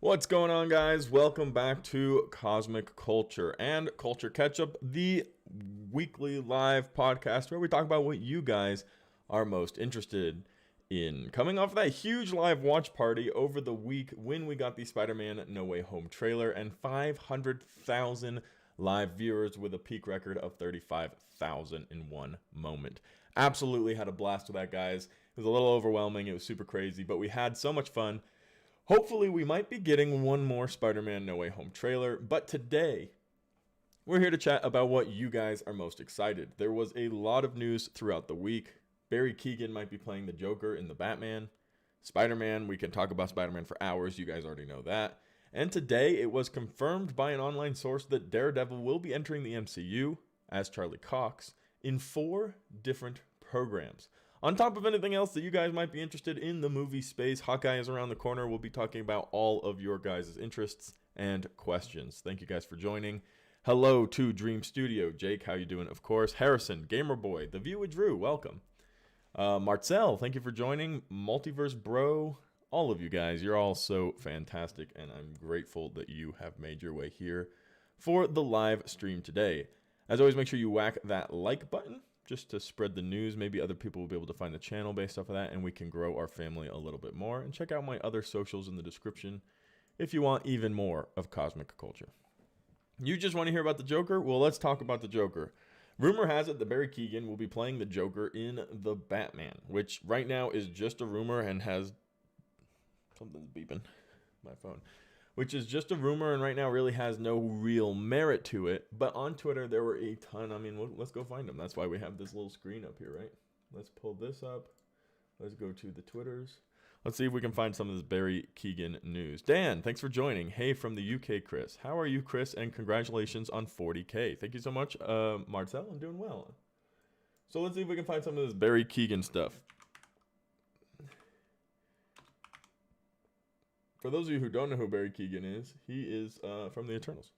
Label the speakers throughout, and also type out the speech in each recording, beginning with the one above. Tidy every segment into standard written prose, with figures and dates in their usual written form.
Speaker 1: What's going on, guys? Welcome back to Cosmic Culture and Culture Catch-Up, the weekly live podcast where we talk about what you guys are most interested in. Coming off of that huge live watch party over the week when we got the Spider-Man No Way Home trailer and 500,000 live viewers with a peak record of 35,000 in one moment. Absolutely had a blast with that, guys. It was a little overwhelming. It was super crazy, but we had so much fun. Hopefully, we might be getting one more Spider-Man No Way Home trailer, but today, we're here to chat about what you guys are most excited. There was a lot of news throughout the week. Barry Keoghan might be playing the Joker in the Batman. Spider-Man, we can talk about Spider-Man for hours, you guys already know that. And today, it was confirmed by an online source that Daredevil will be entering the MCU, as Charlie Cox, in 4 different programs. On top of anything else that you guys might be interested in the movie space, Hawkeye is around the corner. We'll be talking about all of your guys' interests and questions. Thank you guys for joining. Hello to Dream Studio. Jake, how you doing? Of course. Harrison, Gamerboy, The View with Drew, welcome. Marcel, thank you for joining. Multiverse Bro, all of you guys, you're all so fantastic, and I'm grateful that you have made your way here for the live stream today. As always, make sure you whack that like button, just to spread the news. Maybe other people will be able to find the channel based off of that, and we can grow our family a little bit more. And check out my other socials in the description if you want even more of Cosmic Culture. You just want to hear about the Joker? Well, let's talk about the Joker. Rumor has it that Barry Keoghan will be playing the Joker in the Batman, which right now is just a rumor and has... Something's beeping. My phone. Which is just a rumor and right now really has no real merit to it. But on Twitter, there were a ton. I mean, let's go find them. That's why we have this little screen up here, right? Let's pull this up. Let's go to the Twitters. Let's see if we can find some of this Barry Keoghan news. Dan, thanks for joining. Hey, from the UK, Chris. How are you, Chris? And congratulations on 40K. Thank you so much, Marcel. I'm doing well. So let's see if we can find some of this Barry Keoghan stuff. For those of you who don't know who Barry Keoghan is, he is from the Eternals.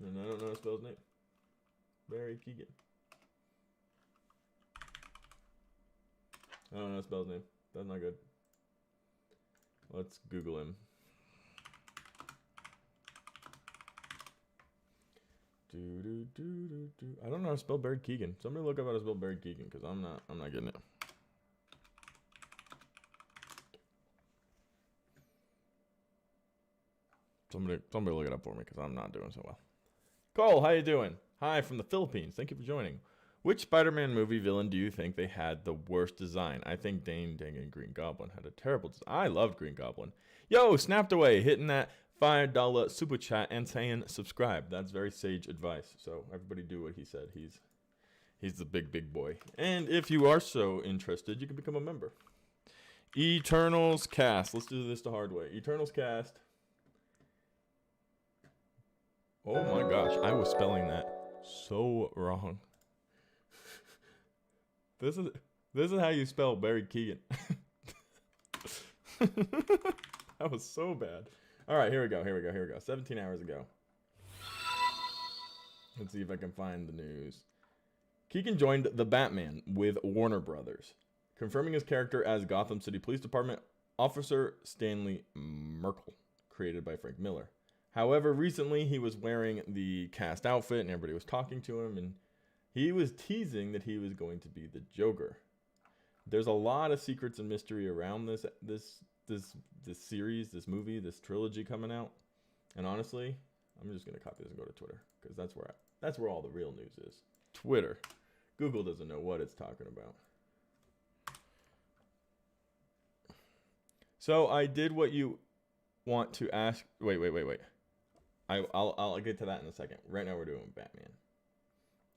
Speaker 1: And I don't know how to spell his name. Barry Keoghan. I don't know how to spell his name. That's not good. Let's Google him. I don't know how to spell Barry Keoghan. Somebody look up how to spell Barry Keoghan, because I'm not getting it. Somebody look it up for me, because I'm not doing so well. Cole, how you doing? Hi from the Philippines. Thank you for joining. Which Spider-Man movie villain do you think they had the worst design? I think Dane and Green Goblin had a terrible design. I loved Green Goblin. Yo, Snapped Away, hitting that $5 super chat and saying subscribe. That's very sage advice. So everybody do what he said. He's the big boy. And if you are so interested, you can become a member. Eternals cast. Let's do this the hard way. Eternals cast. Oh my gosh, I was spelling that so wrong. This is how you spell Barry Keoghan. That was so bad. All right, here we go. 17 hours ago. Let's see if I can find the news. Keoghan joined the Batman with Warner Brothers, confirming his character as Gotham City Police Department Officer Stanley Merkel, created by Frank Miller. However, recently he was wearing the cast outfit and everybody was talking to him and he was teasing that he was going to be the Joker. There's a lot of secrets and mystery around this series, this movie, this trilogy coming out. And honestly, I'm just going to copy this and go to Twitter because that's where all the real news is. Twitter. Google doesn't know what it's talking about. So I did what you want to ask. Wait. I'll get to that in a second. Right now we're doing Batman.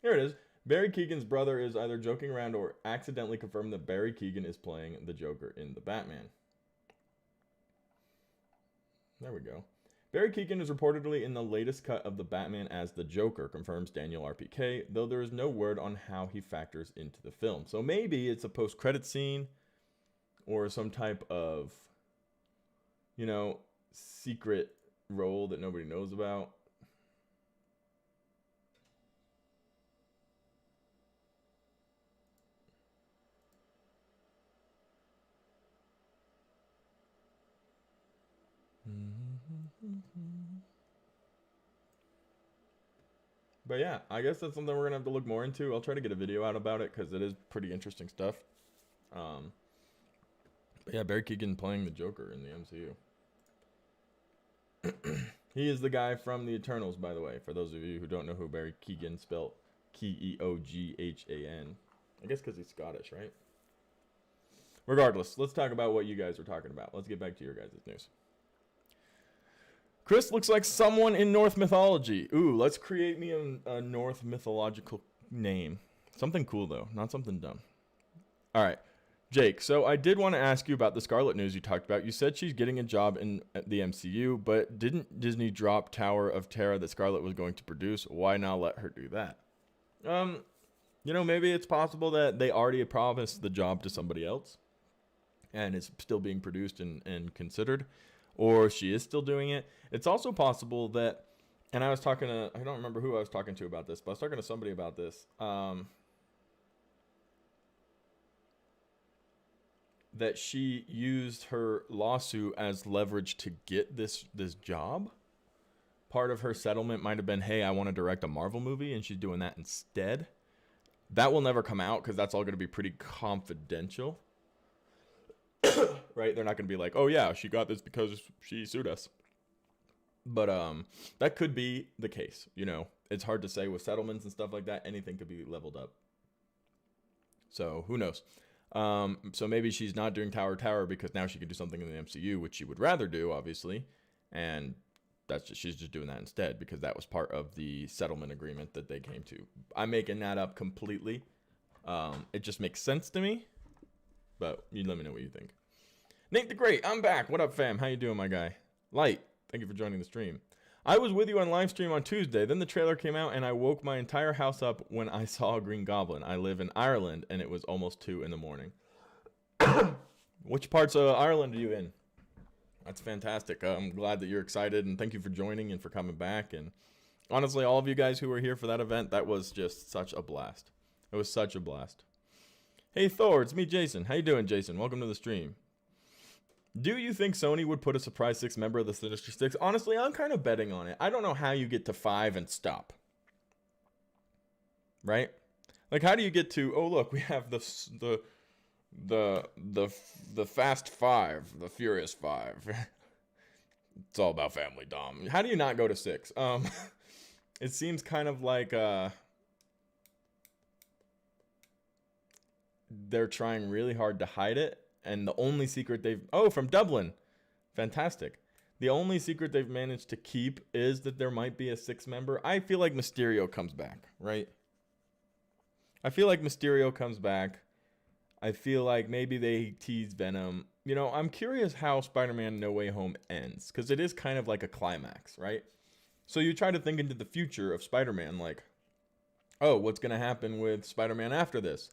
Speaker 1: Here it is. Barry Keoghan's brother is either joking around or accidentally confirmed that Barry Keoghan is playing the Joker in the Batman. There we go. Barry Keoghan is reportedly in the latest cut of the Batman as the Joker, confirms Daniel RPK, though there is no word on how he factors into the film. So maybe it's a post-credit scene or some type of, secret role that nobody knows about. But yeah, I guess that's something we're gonna have to look more into. I'll try to get a video out about it because it is pretty interesting stuff. But yeah, Barry Keoghan playing the Joker in the MCU. He is the guy from the Eternals, by the way. For those of you who don't know who Barry Keoghan, spelled Keoghan. I guess because he's Scottish, right? Regardless, let's talk about what you guys were talking about. Let's get back to your guys' news. Chris looks like someone in Norse mythology. Ooh, let's create me a Norse mythological name. Something cool, though. Not something dumb. All right. Jake, so I did want to ask you about the Scarlett news you talked about. You said she's getting a job in the MCU, but didn't Disney drop Tower of Terror that Scarlett was going to produce? Why not let her do that? Maybe it's possible that they already promised the job to somebody else, and it's still being produced and considered, or she is still doing it. It's also possible that, and I was talking to, I don't remember who I was talking to about this, but I was talking to somebody about this, that she used her lawsuit as leverage to get this job. Part of her settlement might have been, hey, I want to direct a Marvel movie, and she's doing that instead. That will never come out because that's all going to be pretty confidential. Right? They're not going to be like, oh yeah, she got this because she sued us. But that could be the case. It's hard to say with settlements and stuff like that. Anything could be leveled up. So who knows? So maybe she's not doing Tower because now she can do something in the MCU, which she would rather do, obviously. And she's just doing that instead because that was part of the settlement agreement that they came to. I'm making that up completely. It just makes sense to me. But you let me know what you think. Nate the Great, I'm back. What up, fam? How you doing, my guy? Light, thank you for joining the stream. I was with you on live stream on Tuesday. Then the trailer came out, and I woke my entire house up when I saw a Green Goblin. I live in Ireland, and it was almost 2 a.m. Which parts of Ireland are you in? That's fantastic. I'm glad that you're excited, and thank you for joining and for coming back. And honestly, all of you guys who were here for that event, that was just such a blast. It was such a blast. Hey, Thor, it's me, Jason. How you doing, Jason? Welcome to the stream. Do you think Sony would put a surprise 6th member of the Sinister Six? Honestly, I'm kind of betting on it. I don't know how you get to 5 and stop. Right? Like, how do you get to, oh, look, we have the Fast 5, the Furious 5. It's all about family, Dom. How do you not go to 6? It seems kind of like they're trying really hard to hide it. And the only secret from Dublin. Fantastic. The only secret they've managed to keep is that there might be a 6th member. I feel like Mysterio comes back, right? I feel like Mysterio comes back. I feel like maybe they tease Venom. I'm curious how Spider-Man No Way Home ends, because it is kind of like a climax, right? So you try to think into the future of Spider-Man, like, oh, what's going to happen with Spider-Man after this?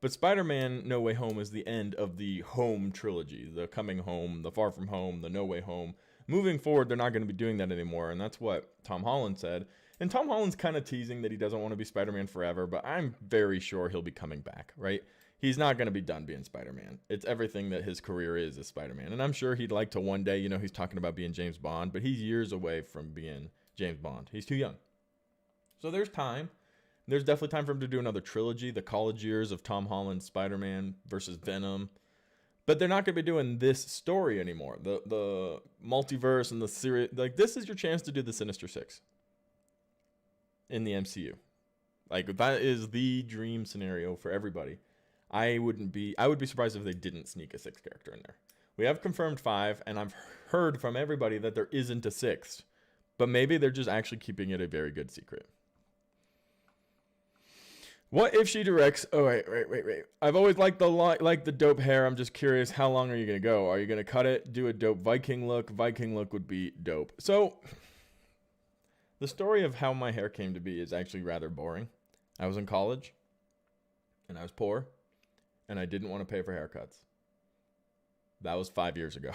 Speaker 1: But Spider-Man No Way Home is the end of the Home trilogy, the Coming Home, the Far From Home, the No Way Home. Moving forward, they're not going to be doing that anymore, and that's what Tom Holland said. And Tom Holland's kind of teasing that he doesn't want to be Spider-Man forever, but I'm very sure he'll be coming back, right? He's not going to be done being Spider-Man. It's everything that his career is Spider-Man. And I'm sure he'd like to one day, he's talking about being James Bond, but he's years away from being James Bond. He's too young. So there's time. There's definitely time for him to do another trilogy, the college years of Tom Holland's Spider-Man versus Venom. But they're not going to be doing this story anymore. The multiverse and the series, like, this is your chance to do the Sinister Six in the MCU. Like, that is the dream scenario for everybody. I would be surprised if they didn't sneak a 6th character in there. We have confirmed 5, and I've heard from everybody that there isn't a 6th. But maybe they're just actually keeping it a very good secret. What if she directs? Oh, wait. I've always liked the dope hair. I'm just curious, how long are you going to go? Are you going to cut it? Do a dope Viking look? Viking look would be dope. So, the story of how my hair came to be is actually rather boring. I was in college, and I was poor, and I didn't want to pay for haircuts. That was 5 years ago.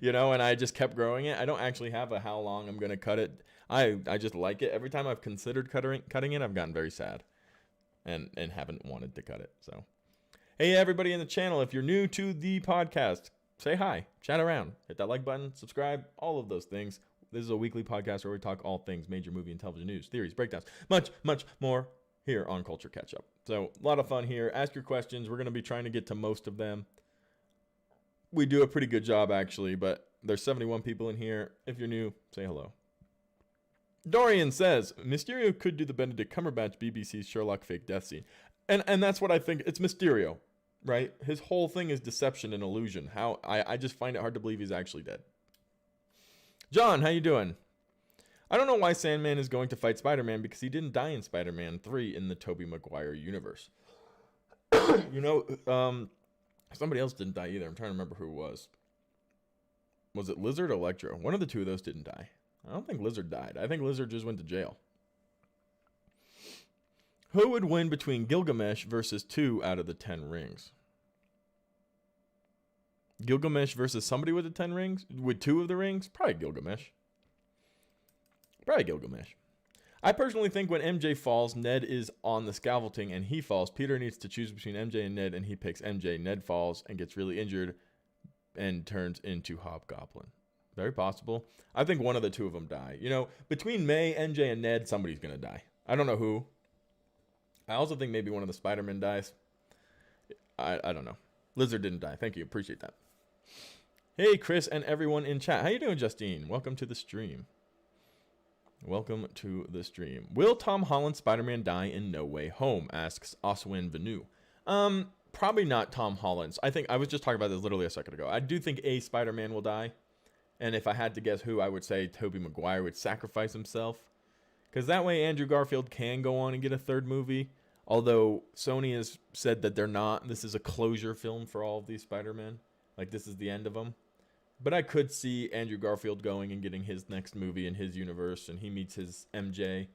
Speaker 1: And I just kept growing it. I don't actually have a how long I'm going to cut it. I just like it. Every time I've considered cutting it, I've gotten very sad and haven't wanted to cut it. So, hey, everybody in the channel, if you're new to the podcast, say hi, chat around, hit that like button, subscribe, all of those things. This is a weekly podcast where we talk all things major movie and television news, theories, breakdowns, much, much more here on Culture Catch Up. So a lot of fun here. Ask your questions. We're going to be trying to get to most of them. We do a pretty good job, actually, but there's 71 people in here. If you're new, say hello. Dorian says, Mysterio could do the Benedict Cumberbatch BBC's Sherlock fake death scene. And that's what I think. It's Mysterio, right? His whole thing is deception and illusion. How I just find it hard to believe he's actually dead. John, how you doing? I don't know why Sandman is going to fight Spider-Man because he didn't die in Spider-Man 3 in the Tobey Maguire universe. Somebody else didn't die either. I'm trying to remember who it was. Was it Lizard or Electro? One of the two of those didn't die. I don't think Lizard died. I think Lizard just went to jail. Who would win between Gilgamesh versus 2 out of the 10 rings? Gilgamesh versus somebody with the 10 rings? With 2 of the rings? Probably Gilgamesh. I personally think when MJ falls, Ned is on the scaffolding and he falls. Peter needs to choose between MJ and Ned, and he picks MJ. Ned falls and gets really injured and turns into Hobgoblin. Very possible. I think one of the two of them die. Between May, MJ, and Ned, somebody's going to die. I don't know who. I also think maybe one of the Spider-Men dies. I don't know. Lizard didn't die. Thank you. Appreciate that. Hey, Chris and everyone in chat. How you doing, Justine? Welcome to the stream. Will Tom Holland's Spider-Man die in No Way Home? Asks Oswin Vanu. Probably not Tom Holland's. I was just talking about this literally a second ago. I do think a Spider-Man will die. And if I had to guess who, I would say Tobey Maguire would sacrifice himself. Because that way Andrew Garfield can go on and get a third movie. Although Sony has said that they're not. This is a closure film for all of these Spider-Men. Like, this is the end of them. But I could see Andrew Garfield going and getting his next movie in his universe. And he meets his MJ.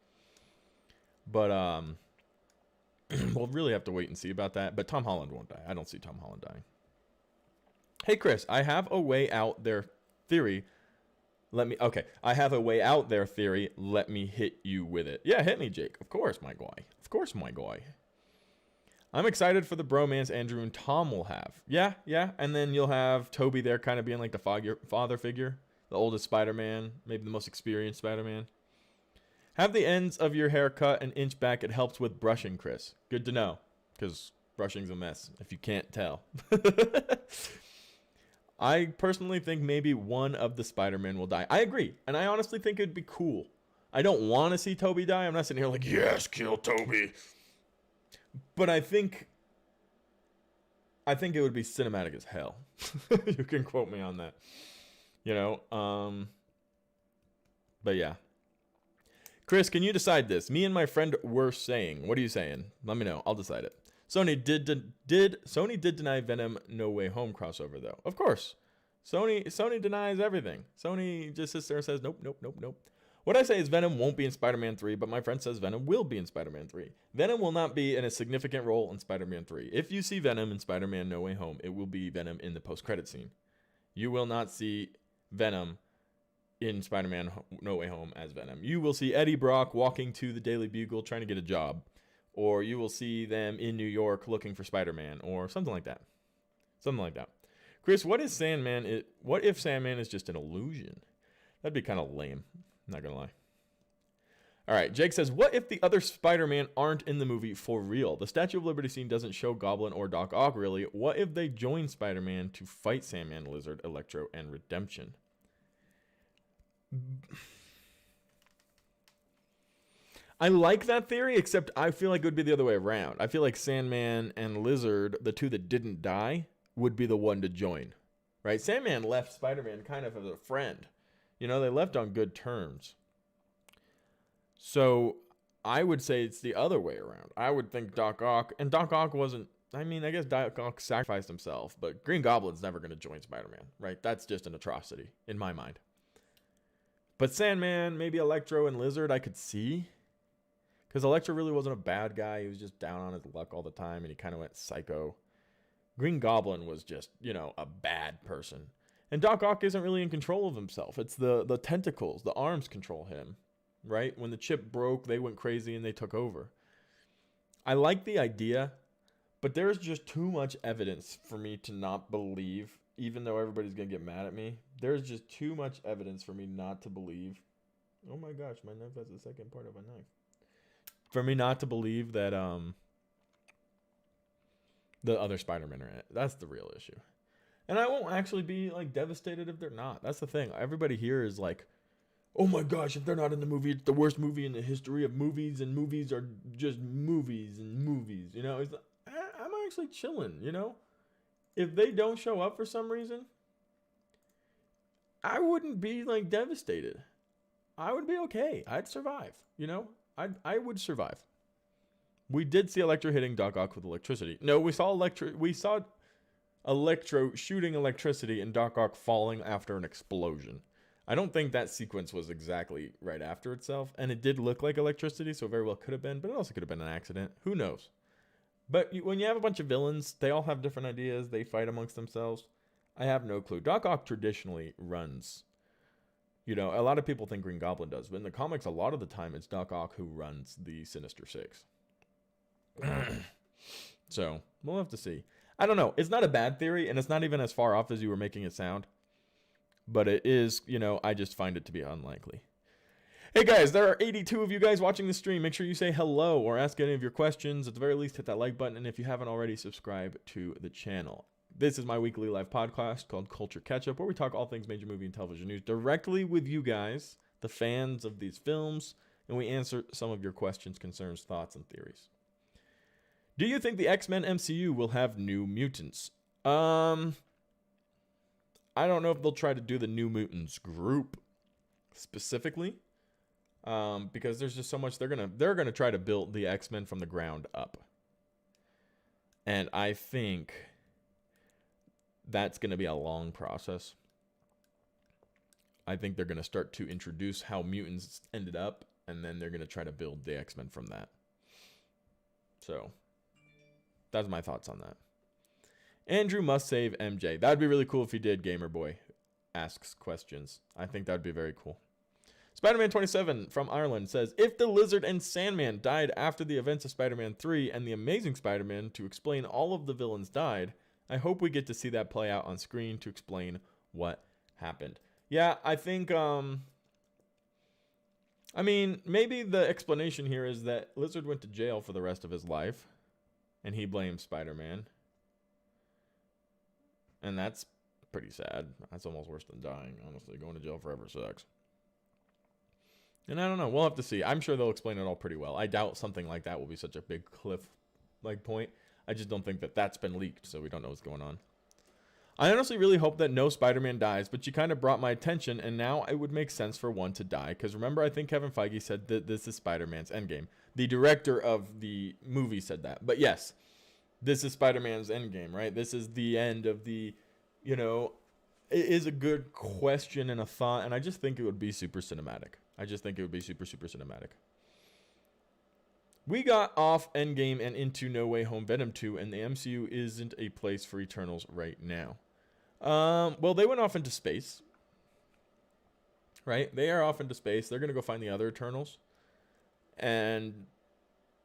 Speaker 1: But, we'll really have to wait and see about that. But Tom Holland won't die. I don't see Tom Holland dying. Hey, Chris, I have a way out there theory. I have a way out there theory. Let me hit you with it. Yeah, hit me, Jake. Of course, my guy. I'm excited for the bromance Andrew and Tom will have. Yeah. And then you'll have Toby there kind of being like the father figure. The oldest Spider-Man. Maybe the most experienced Spider-Man. Have the ends of your hair cut an inch back. It helps with brushing, Chris. Good to know. Because brushing's a mess, if you can't tell. I personally think maybe one of the Spider-Men will die. I agree. And I honestly think it'd be cool. I don't want to see Toby die. I'm not sitting here like, yes, kill Toby. But I think it would be cinematic as hell. You can quote me on that. But yeah. Chris, can you decide this? Me and my friend were saying. What are you saying? Let me know. I'll decide it. Sony did deny Venom No Way Home crossover, though. Of course. Sony denies everything. Sony just sits there and says, nope. What I say is Venom won't be in Spider-Man 3, but my friend says Venom will be in Spider-Man 3. Venom will not be in a significant role in Spider-Man 3. If you see Venom in Spider-Man No Way Home, it will be Venom in the post-credit scene. You will not see Venom in Spider-Man No Way Home as Venom. You will see Eddie Brock walking to the Daily Bugle trying to get a job. Or you will see them in New York looking for Spider-Man, or something like that. Chris, what if Sandman is just an illusion? That'd be kind of lame. Not gonna lie. All right, Jake says, what if the other Spider-Man aren't in the movie for real? The Statue of Liberty scene doesn't show Goblin or Doc Ock really. What if they join Spider-Man to fight Sandman, Lizard, Electro, and Redemption? I like that theory, except I feel like it would be the other way around. I feel like Sandman and Lizard, the two that didn't die, would be the one to join, right? Sandman left Spider-Man kind of as a friend. They left on good terms. So I would say it's the other way around. I would think Doc Ock wasn't, I guess Doc Ock sacrificed himself, but Green Goblin's never going to join Spider-Man, right? That's just an atrocity in my mind. But Sandman, maybe Electro and Lizard, I could see. Because Electro really wasn't a bad guy. He was just down on his luck all the time, and he kind of went psycho. Green Goblin was just, a bad person. And Doc Ock isn't really in control of himself. It's the tentacles, the arms control him, right? When the chip broke, they went crazy and they took over. I like the idea, but there's just too much evidence for me to not believe even though everybody's going to get mad at me, there's just too much evidence for me not to believe. Oh my gosh, my knife has the second part of a knife. For me not to believe that the other Spider-Men are in it. That's the real issue. And I won't actually be like devastated if they're not. That's the thing. Everybody here is like, oh my gosh, if they're not in the movie, it's the worst movie in the history of movies, and movies are just movies and movies. You know, it's like, I'm actually chilling, you know? If they don't show up for some reason, I wouldn't be like devastated. I would be okay. I'd survive, you know? I would survive. We did see Electro hitting Doc Ock with electricity. No, we saw Electro shooting electricity and Doc Ock falling after an explosion. I don't think that sequence was exactly right after itself, and it did look like electricity, so it very well could have been, but it also could have been an accident. Who knows? But when you have a bunch of villains, they all have different ideas. They fight amongst themselves. I have no clue. Doc Ock traditionally runs. You know, a lot of people think Green Goblin does, but in the comics, a lot of the time, it's Doc Ock who runs the Sinister Six. So, we'll have to see. I don't know. It's not a bad theory, and it's not even as far off as you were making it sound. But it is, you know, I just find it to be unlikely. Hey guys, there are 82 of you guys watching the stream. Make sure you say hello or ask any of your questions. At the very least, hit that like button. And if you haven't already, subscribe to the channel. This is my weekly live podcast called Culture Catch-Up, where we talk all things major movie and television news directly with you guys, the fans of these films, and we answer some of your questions, concerns, thoughts, and theories. Do you think the X-Men MCU will have New Mutants? I don't know if they'll try to do the New Mutants group specifically. Because there's just so much they're gonna try to build the X-Men from the ground up, and I think that's gonna be a long process. I think they're gonna start to introduce how mutants ended up, and then they're gonna try to build the X-Men from that. So that's my thoughts on that. Andrew must save MJ. That'd be really cool if he did. Gamer Boy asks questions. I think that'd be very cool. Spider-Man 27 from Ireland says, if the Lizard and Sandman died after the events of Spider-Man 3 and the Amazing Spider-Man to explain all of the villains died, I hope we get to see that play out on screen to explain what happened. Yeah, I think, I mean, maybe the explanation here is that Lizard went to jail for the rest of his life, and he blames Spider-Man. And that's pretty sad. That's almost worse than dying, honestly. Going to jail forever sucks. And I don't know. We'll have to see. I'm sure they'll explain it all pretty well. I doubt something like that will be such a big cliff-like point. I just don't think that that's been leaked, so we don't know what's going on. I honestly really hope that no Spider-Man dies, but you kind of brought my attention, and now it would make sense for one to die. Because remember, I think Kevin Feige said that this is Spider-Man's Endgame. The director of the movie said that. But yes, this is Spider-Man's Endgame, right? This is the end of the, you know, it is a good question and a thought, and I just think it would be super cinematic. I just think it would be super, super cinematic. We got off Endgame and into No Way Home Venom 2, and the MCU isn't a place for Eternals right now. Well, they went off into space. Right? They are off into space. They're going to go find the other Eternals. And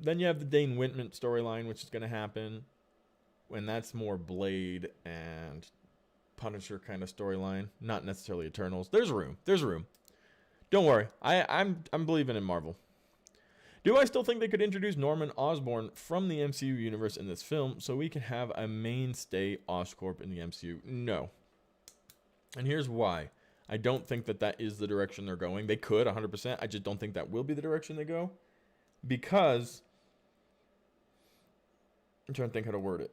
Speaker 1: then you have the Dane Whitman storyline, which is going to happen. When that's more Blade and Punisher kind of storyline. Not necessarily Eternals. There's room. There's room. Don't worry. I'm believing in Marvel. Do I still think they could introduce Norman Osborn from the MCU universe in this film so we can have a mainstay Oscorp in the MCU? No. And here's why. I don't think that that is the direction they're going. They could, 100%. I just don't think that will be the direction they go. Because, I'm trying to think how to word it.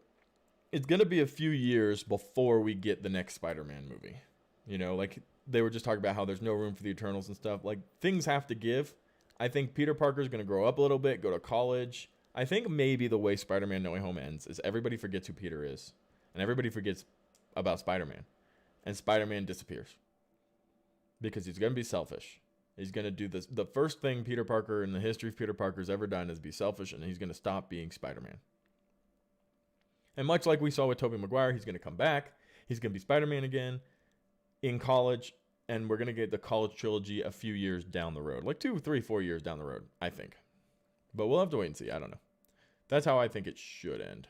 Speaker 1: It's going to be a few years before we get the next Spider-Man movie. You know, like they were just talking about how there's no room for the Eternals and stuff. Like, things have to give. I think Peter Parker's going to grow up a little bit, go to college. I think maybe the way Spider-Man No Way Home ends is everybody forgets who Peter is. And everybody forgets about Spider-Man. And Spider-Man disappears. Because he's going to be selfish. He's going to do this. The first thing Peter Parker in the history of Peter Parker's ever done is be selfish, and he's going to stop being Spider-Man. And much like we saw with Tobey Maguire, he's going to come back. He's going to be Spider-Man again in college. And we're going to get the college trilogy a few years down the road. Like 2, 3, 4 years down the road, I think. But we'll have to wait and see. I don't know. That's how I think it should end.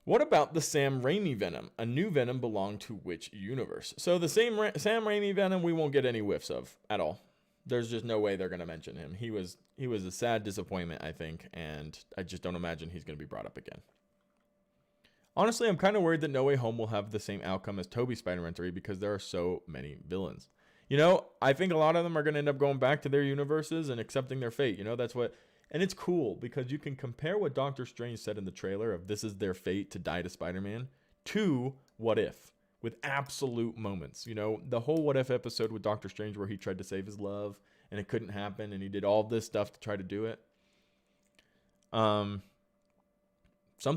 Speaker 1: What about the Sam Raimi Venom? A new Venom belonged to which universe? So the Sam Raimi Venom, we won't get any whiffs of at all. There's just no way they're going to mention him. He was a sad disappointment, I think, and I just don't imagine he's going to be brought up again. Honestly, I'm kind of worried that No Way Home will have the same outcome as Tobey's Spider-Man 3 because there are so many villains. You know, I think a lot of them are going to end up going back to their universes and accepting their fate. You know, that's what... And it's cool because you can compare what Doctor Strange said in the trailer of this is their fate to die to Spider-Man to What If with absolute moments. You know, the whole What If episode with Doctor Strange where he tried to save his love and it couldn't happen and he did all this stuff to try to do it. Some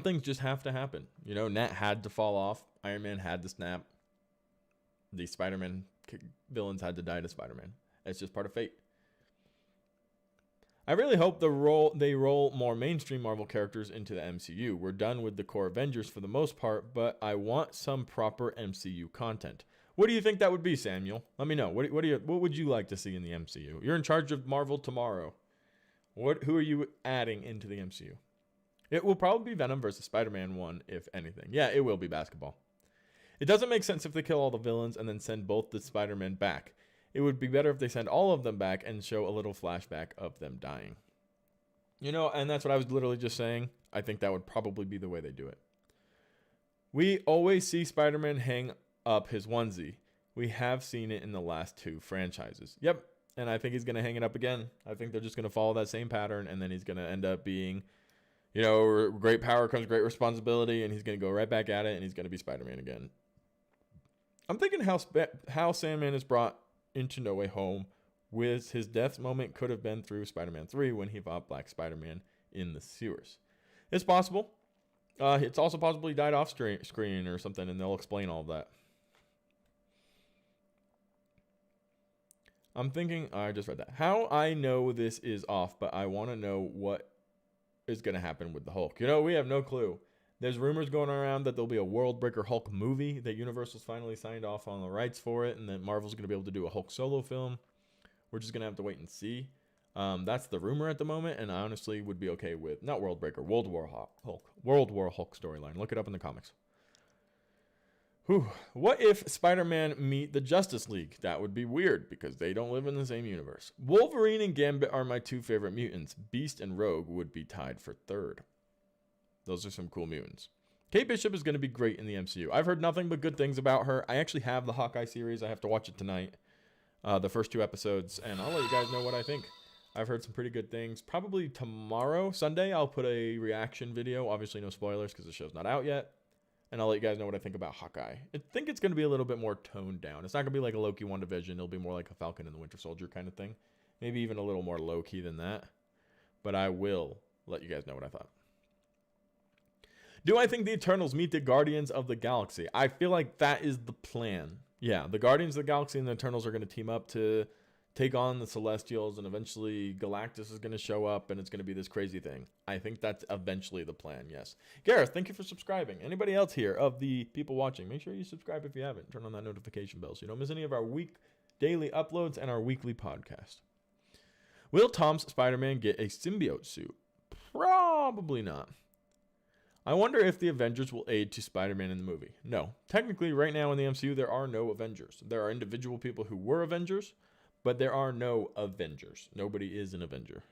Speaker 1: things just have to happen. You know, Nat had to fall off. Iron Man had to snap. The Spider-Man villains had to die to Spider-Man. It's just part of fate. I really hope they roll more mainstream Marvel characters into the MCU. We're done with the core Avengers for the most part, but I want some proper MCU content. What do you think that would be, Samuel? Let me know. What would you like to see in the MCU? You're in charge of Marvel tomorrow. Who are you adding into the MCU? It will probably be Venom versus Spider-Man 1, if anything. Yeah, it will be basketball. It doesn't make sense if they kill all the villains and then send both the Spider-Men back. It would be better if they send all of them back and show a little flashback of them dying. You know, and that's what I was literally just saying. I think that would probably be the way they do it. We always see Spider-Man hang up his onesie. We have seen it in the last 2 franchises. Yep, and I think he's going to hang it up again. I think they're just going to follow that same pattern, and then he's going to end up being, you know, great power comes great responsibility, and he's going to go right back at it, and he's going to be Spider-Man again. I'm thinking how Sandman is brought into No Way Home with his death moment could have been through Spider-Man 3 when he fought Black Spider-Man in the sewers. It's possible. It's also possible he died off screen or something, and they'll explain all of that. I'm thinking, I just read that. How I know this is off, but I want to know what is going to happen with the Hulk. You know, we have no clue. There's rumors going around that there'll be a World Breaker Hulk movie, that Universal's finally signed off on the rights for it, and that Marvel's going to be able to do a Hulk solo film. We're just going to have to wait and see. That's the rumor at the moment, and I honestly would be okay with, not World Breaker, World War Hulk storyline. Look it up in the comics. Whew. What if Spider-Man meet the Justice League? That would be weird, because they don't live in the same universe. Wolverine and Gambit are my 2 favorite mutants. Beast and Rogue would be tied for 3rd. Those are some cool mutants. Kate Bishop is going to be great in the MCU. I've heard nothing but good things about her. I actually have the Hawkeye series. I have to watch it tonight. The first 2 episodes. And I'll let you guys know what I think. I've heard some pretty good things. Probably tomorrow, Sunday, I'll put a reaction video. Obviously no spoilers because the show's not out yet. And I'll let you guys know what I think about Hawkeye. I think it's going to be a little bit more toned down. It's not going to be like a Loki WandaVision. It'll be more like a Falcon and the Winter Soldier kind of thing. Maybe even a little more low-key than that. But I will let you guys know what I thought. Do I think the Eternals meet the Guardians of the Galaxy? I feel like that is the plan. Yeah, the Guardians of the Galaxy and the Eternals are going to team up to take on the Celestials, and eventually Galactus is going to show up, and it's going to be this crazy thing. I think that's eventually the plan, yes. Gareth, thank you for subscribing. Anybody else here of the people watching, make sure you subscribe if you haven't. Turn on that notification bell so you don't miss any of our daily uploads and our weekly podcast. Will Tom's Spider-Man get a symbiote suit? Probably not. I wonder if the Avengers will aid to Spider-Man in the movie. No. Technically, right now in the MCU, there are no Avengers. There are individual people who were Avengers, but there are no Avengers. Nobody is an Avenger.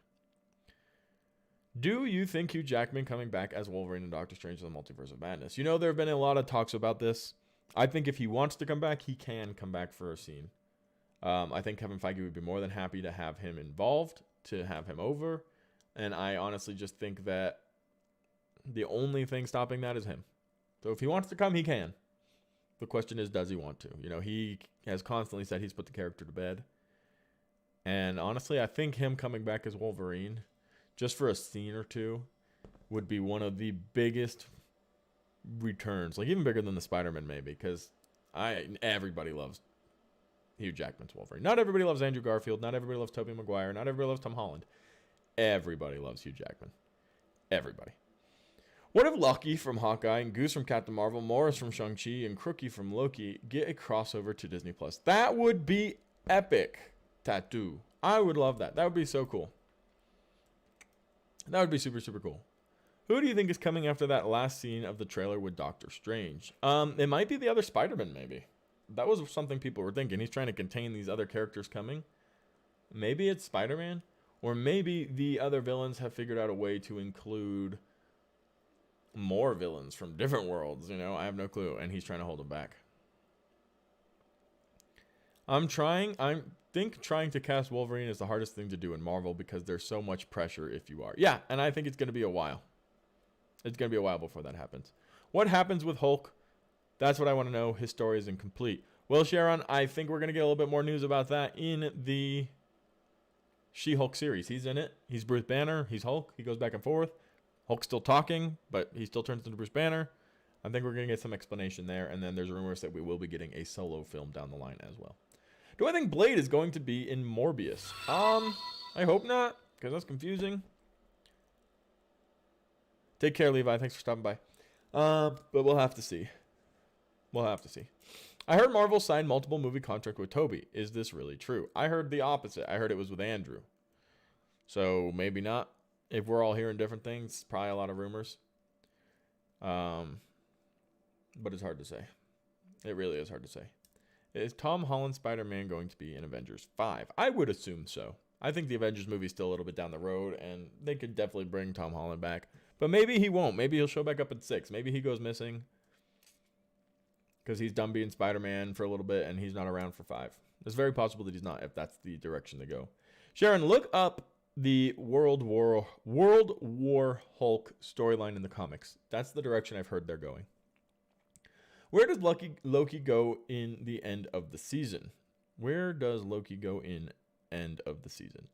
Speaker 1: Do you think Hugh Jackman coming back as Wolverine and Doctor Strange in the Multiverse of Madness? You know, there have been a lot of talks about this. I think if he wants to come back, he can come back for a scene. I think Kevin Feige would be more than happy to have him involved, to have him over. And I honestly just think that the only thing stopping that is him. So if he wants to come, he can. The question is, does he want to? You know, he has constantly said he's put the character to bed. And honestly, I think him coming back as Wolverine, just for a scene or 2, would be one of the biggest returns. Like, even bigger than the Spider-Man, maybe. Because everybody loves Hugh Jackman's Wolverine. Not everybody loves Andrew Garfield. Not everybody loves Tobey Maguire. Not everybody loves Tom Holland. Everybody loves Hugh Jackman. Everybody. What if Lucky from Hawkeye and Goose from Captain Marvel, Morris from Shang-Chi, and Crookie from Loki get a crossover to Disney+? That would be epic. Tattoo. I would love that. That would be so cool. That would be super, super cool. Who do you think is coming after that last scene of the trailer with Doctor Strange? It might be the other Spider-Man, maybe. That was something people were thinking. He's trying to contain these other characters coming. Maybe it's Spider-Man. Or maybe the other villains have figured out a way to include more villains from different worlds. You know, I have no clue. And he's trying to hold them back. I think trying to cast Wolverine is the hardest thing to do in Marvel because there's so much pressure if you are. Yeah, and I think it's going to be a while. It's going to be a while before that happens. What happens with Hulk? That's what I want to know. His story is incomplete. Well, Sharon, I think we're going to get a little bit more news about that in the She-Hulk series. He's in it. He's Bruce Banner. He's Hulk. He goes back and forth. Hulk's still talking, but he still turns into Bruce Banner. I think we're going to get some explanation there. And then there's rumors that we will be getting a solo film down the line as well. Do I think Blade is going to be in Morbius? I hope not, because that's confusing. Take care, Levi. Thanks for stopping by. But we'll have to see. We'll have to see. I heard Marvel signed multiple movie contract with Toby. Is this really true? I heard the opposite. I heard it was with Andrew. So maybe not. If we're all hearing different things, probably a lot of rumors. But it's hard to say. It really is hard to say. Is Tom Holland's Spider-Man going to be in Avengers 5? I would assume so. I think the Avengers movie is still a little bit down the road, and they could definitely bring Tom Holland back. But maybe he won't. Maybe he'll show back up at 6. Maybe he goes missing because he's done being Spider-Man for a little bit, and he's not around for 5. It's very possible that he's not, if that's the direction to go. Sharon, look up the World War Hulk storyline in the comics. That's the direction I've heard they're going. Where does Loki go in the end of the season? Where does Loki go in end of the season?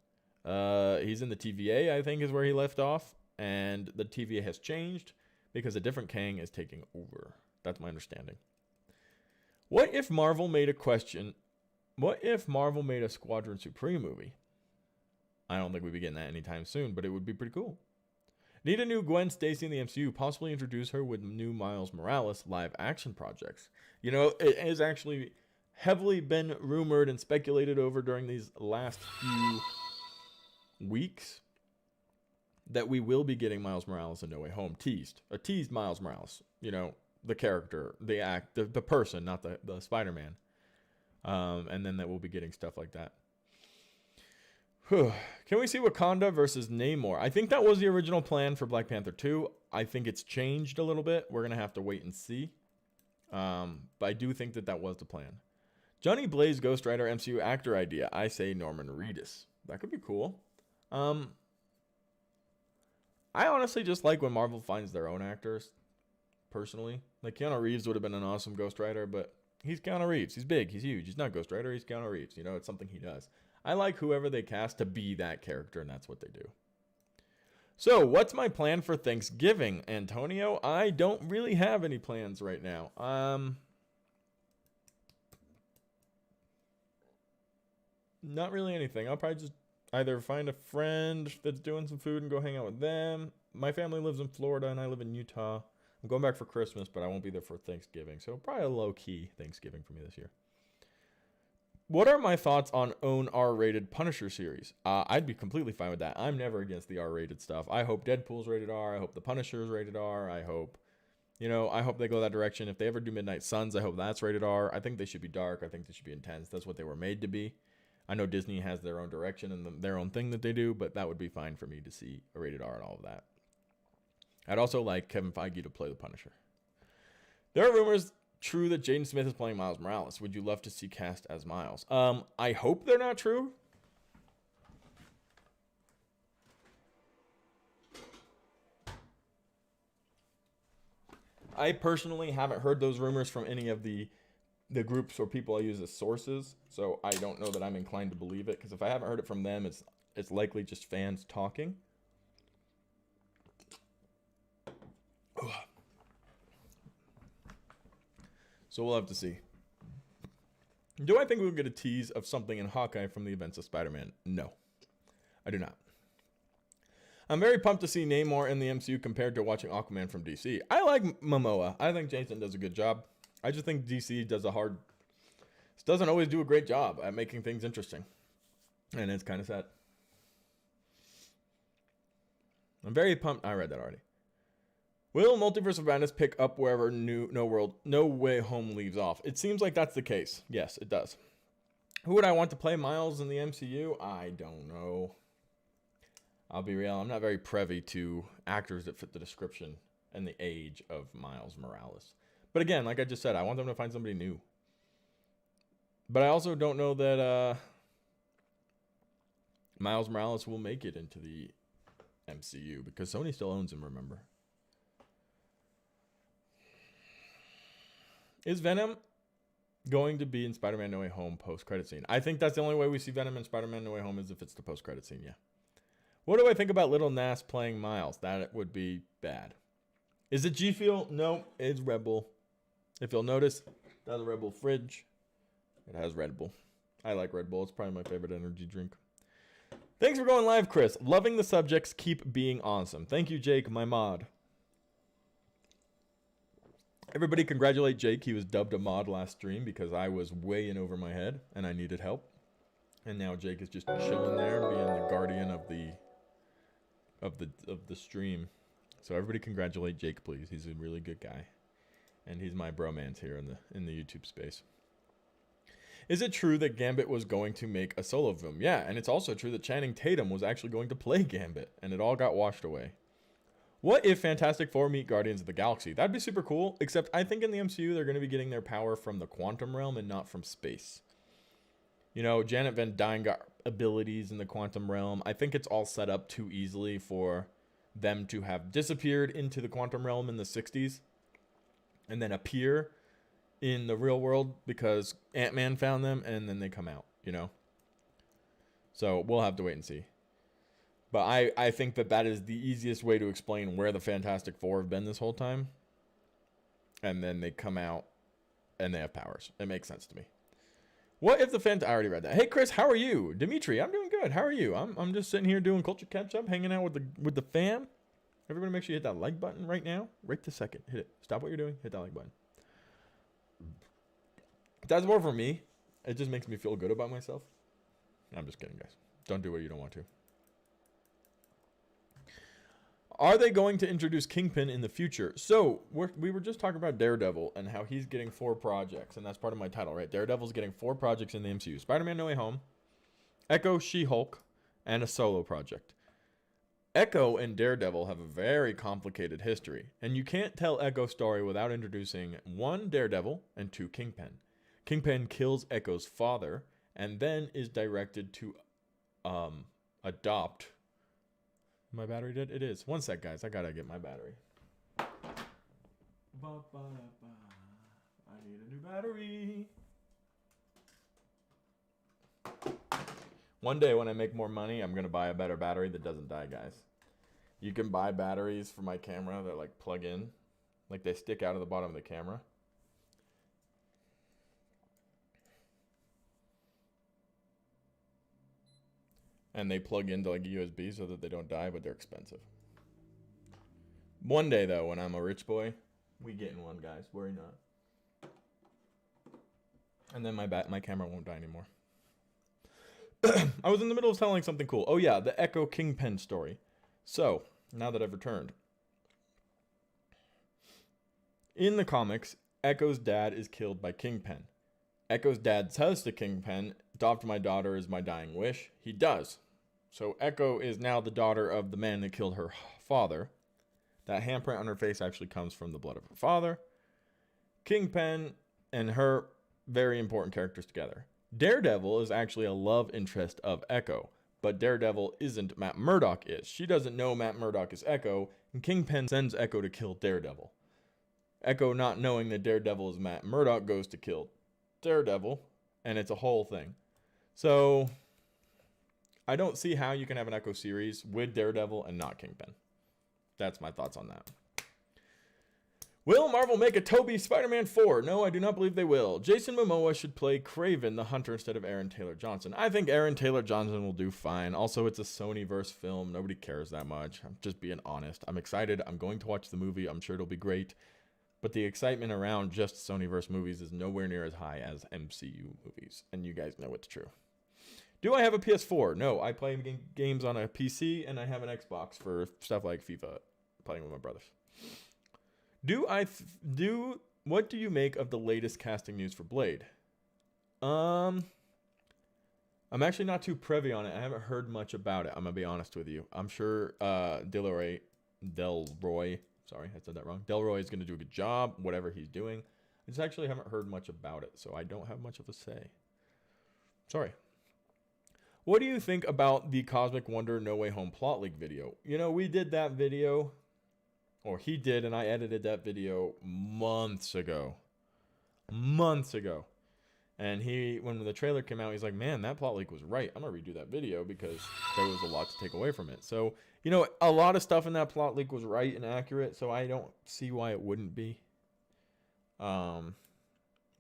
Speaker 1: He's in the TVA, I think, is where he left off. And the TVA has changed because a different Kang is taking over. That's my understanding. What if Marvel made a Squadron Supreme movie? I don't think we'd be getting that anytime soon, but it would be pretty cool. Need a new Gwen Stacy in the MCU, possibly introduce her with new Miles Morales live action projects. You know, it has actually heavily been rumored and speculated over during these last few weeks that we will be getting Miles Morales in No Way Home teased. A teased Miles Morales, you know, the character, the person, not the Spider-Man. And then that we'll be getting stuff like that. Can we see Wakanda versus Namor? I think that was the original plan for Black Panther 2. I think it's changed a little bit. We're going to have to wait and see. But I do think that was the plan. Johnny Blaze Ghost Rider MCU actor idea. I say Norman Reedus. That could be cool. I honestly just like when Marvel finds their own actors, personally. Like Keanu Reeves would have been an awesome Ghost Rider, but he's Keanu Reeves. He's big. He's huge. He's not Ghost Rider. He's Keanu Reeves. You know, it's something he does. I like whoever they cast to be that character, and that's what they do. So, what's my plan for Thanksgiving, Antonio? I don't really have any plans right now. Not really anything. I'll probably just either find a friend that's doing some food and go hang out with them. My family lives in Florida, and I live in Utah. I'm going back for Christmas, but I won't be there for Thanksgiving. So, probably a low-key Thanksgiving for me this year. What are my thoughts on own R-rated Punisher series? I'd be completely fine with that. I'm never against the R-rated stuff. I hope Deadpool's rated R. I hope the Punisher's rated R. I hope they go that direction. If they ever do Midnight Suns, I hope that's rated R. I think they should be dark. I think they should be intense. That's what they were made to be. I know Disney has their own direction and their own thing that they do, but that would be fine for me to see a rated R and all of that. I'd also like Kevin Feige to play the Punisher. There are rumors true that Jaden Smith is playing Miles Morales. Would you love to see cast as Miles? I hope they're not true. I personally haven't heard those rumors from any of the groups or people I use as sources, so I don't know that I'm inclined to believe it, because if I haven't heard it from them, it's likely just fans talking. So we'll have to see. Do I think we'll get a tease of something in Hawkeye from the events of Spider-Man? No, I do not. I'm very pumped to see Namor in the MCU compared to watching Aquaman from DC. I like Momoa. I think Jason does a good job. I just think DC doesn't always do a great job at making things interesting. And it's kind of sad. I'm very pumped. I read that already. Will Multiverse of Madness pick up wherever No Way Home leaves off? It seems like that's the case. Yes, it does. Who would I want to play Miles in the MCU? I don't know. I'll be real. I'm not very privy to actors that fit the description and the age of Miles Morales. But again, like I just said, I want them to find somebody new. But I also don't know that Miles Morales will make it into the MCU because Sony still owns him, remember? Is Venom going to be in Spider-Man No Way Home post-credit scene? I think that's the only way we see Venom in Spider-Man No Way Home is if it's the post-credit scene, yeah. What do I think about Little Nas playing Miles? That would be bad. Is it G Fuel? No, it's Red Bull. If you'll notice, that's a Red Bull fridge. It has Red Bull. I like Red Bull. It's probably my favorite energy drink. Thanks for going live, Chris. Loving the subjects. Keep being awesome. Thank you, Jake, my mod. Everybody congratulate Jake. He was dubbed a mod last stream because I was way in over my head and I needed help. And now Jake is just chilling there, being the guardian of the stream. So everybody congratulate Jake, please. He's a really good guy. And he's my bromance here in the YouTube space. Is it true that Gambit was going to make a solo film? Yeah, and it's also true that Channing Tatum was actually going to play Gambit, and it all got washed away. What if Fantastic Four meet Guardians of the Galaxy? That'd be super cool, except I think in the MCU they're going to be getting their power from the quantum realm and not from space. You know, Janet Van Dyne got abilities in the quantum realm. I think it's all set up too easily for them to have disappeared into the quantum realm in the 60s and then appear in the real world because Ant-Man found them and then they come out, you know? So we'll have to wait and see. But I think that is the easiest way to explain where the Fantastic Four have been this whole time. And then they come out and they have powers. It makes sense to me. What if I already read that. Hey, Chris, how are you? Dimitri, I'm doing good. How are you? I'm just sitting here doing culture catch-up, hanging out with the fam. Everybody make sure you hit that like button right now. Right this second. Hit it. Stop what you're doing. Hit that like button. That's more for me. It just makes me feel good about myself. I'm just kidding, guys. Don't do what you don't want to. Are they going to introduce Kingpin in the future? So, we were just talking about Daredevil and how he's getting 4 projects. And that's part of my title, right? Daredevil's getting 4 projects in the MCU. Spider-Man No Way Home, Echo, She-Hulk, and a solo project. Echo and Daredevil have a very complicated history. And you can't tell Echo's story without introducing 1, Daredevil, and 2, Kingpin. Kingpin kills Echo's father and then is directed to adopt... My battery did? It is. One sec, guys. I gotta get my battery. I need a new battery. One day when I make more money, I'm gonna buy a better battery that doesn't die, guys. You can buy batteries for my camera that like plug in. Like they stick out of the bottom of the camera. And they plug into like a USB so that they don't die, but they're expensive. One day, though, when I'm a rich boy, we getting one, guys. Worry not. And then my camera won't die anymore. I was in the middle of telling something cool. Oh, yeah, the Echo Kingpin story. So, now that I've returned. In the comics, Echo's dad is killed by Kingpin. Echo's dad says to Kingpin, adopt my daughter as my dying wish. He does. So Echo is now the daughter of the man that killed her father. That handprint on her face actually comes from the blood of her father. Kingpin and her, very important characters together. Daredevil is actually a love interest of Echo, but Daredevil isn't. Matt Murdock is. She doesn't know Matt Murdock is Echo, and Kingpin sends Echo to kill Daredevil. Echo, not knowing that Daredevil is Matt Murdock, goes to kill Daredevil, and it's a whole thing. So, I don't see how you can have an Echo series with Daredevil and not Kingpin. That's my thoughts on that. Will Marvel make a Tobey Spider-Man 4? No, I do not believe they will. Jason Momoa should play Kraven the Hunter instead of Aaron Taylor Johnson. I think Aaron Taylor Johnson will do fine. Also, it's a Sony-verse film. Nobody cares that much. I'm just being honest. I'm excited. I'm going to watch the movie. I'm sure it'll be great. But the excitement around just Sony-verse movies is nowhere near as high as MCU movies. And you guys know it's true. Do I have a PS4? No, I play games on a PC, and I have an Xbox for stuff like FIFA, playing with my brothers. What do you make of the latest casting news for Blade? I'm actually not too privy on it. I haven't heard much about it. I'm gonna be honest with you. I'm sure Delroy, sorry, I said that wrong. Delroy is gonna do a good job, whatever he's doing. I just actually haven't heard much about it, so I don't have much of a say. Sorry. What do you think about the Cosmic Wonder No Way Home plot leak video? You know, we did that video, or he did, and I edited that video months ago. And when the trailer came out, he's like, man, that plot leak was right. I'm going to redo that video because there was a lot to take away from it. So, you know, a lot of stuff in that plot leak was right and accurate, so I don't see why it wouldn't be.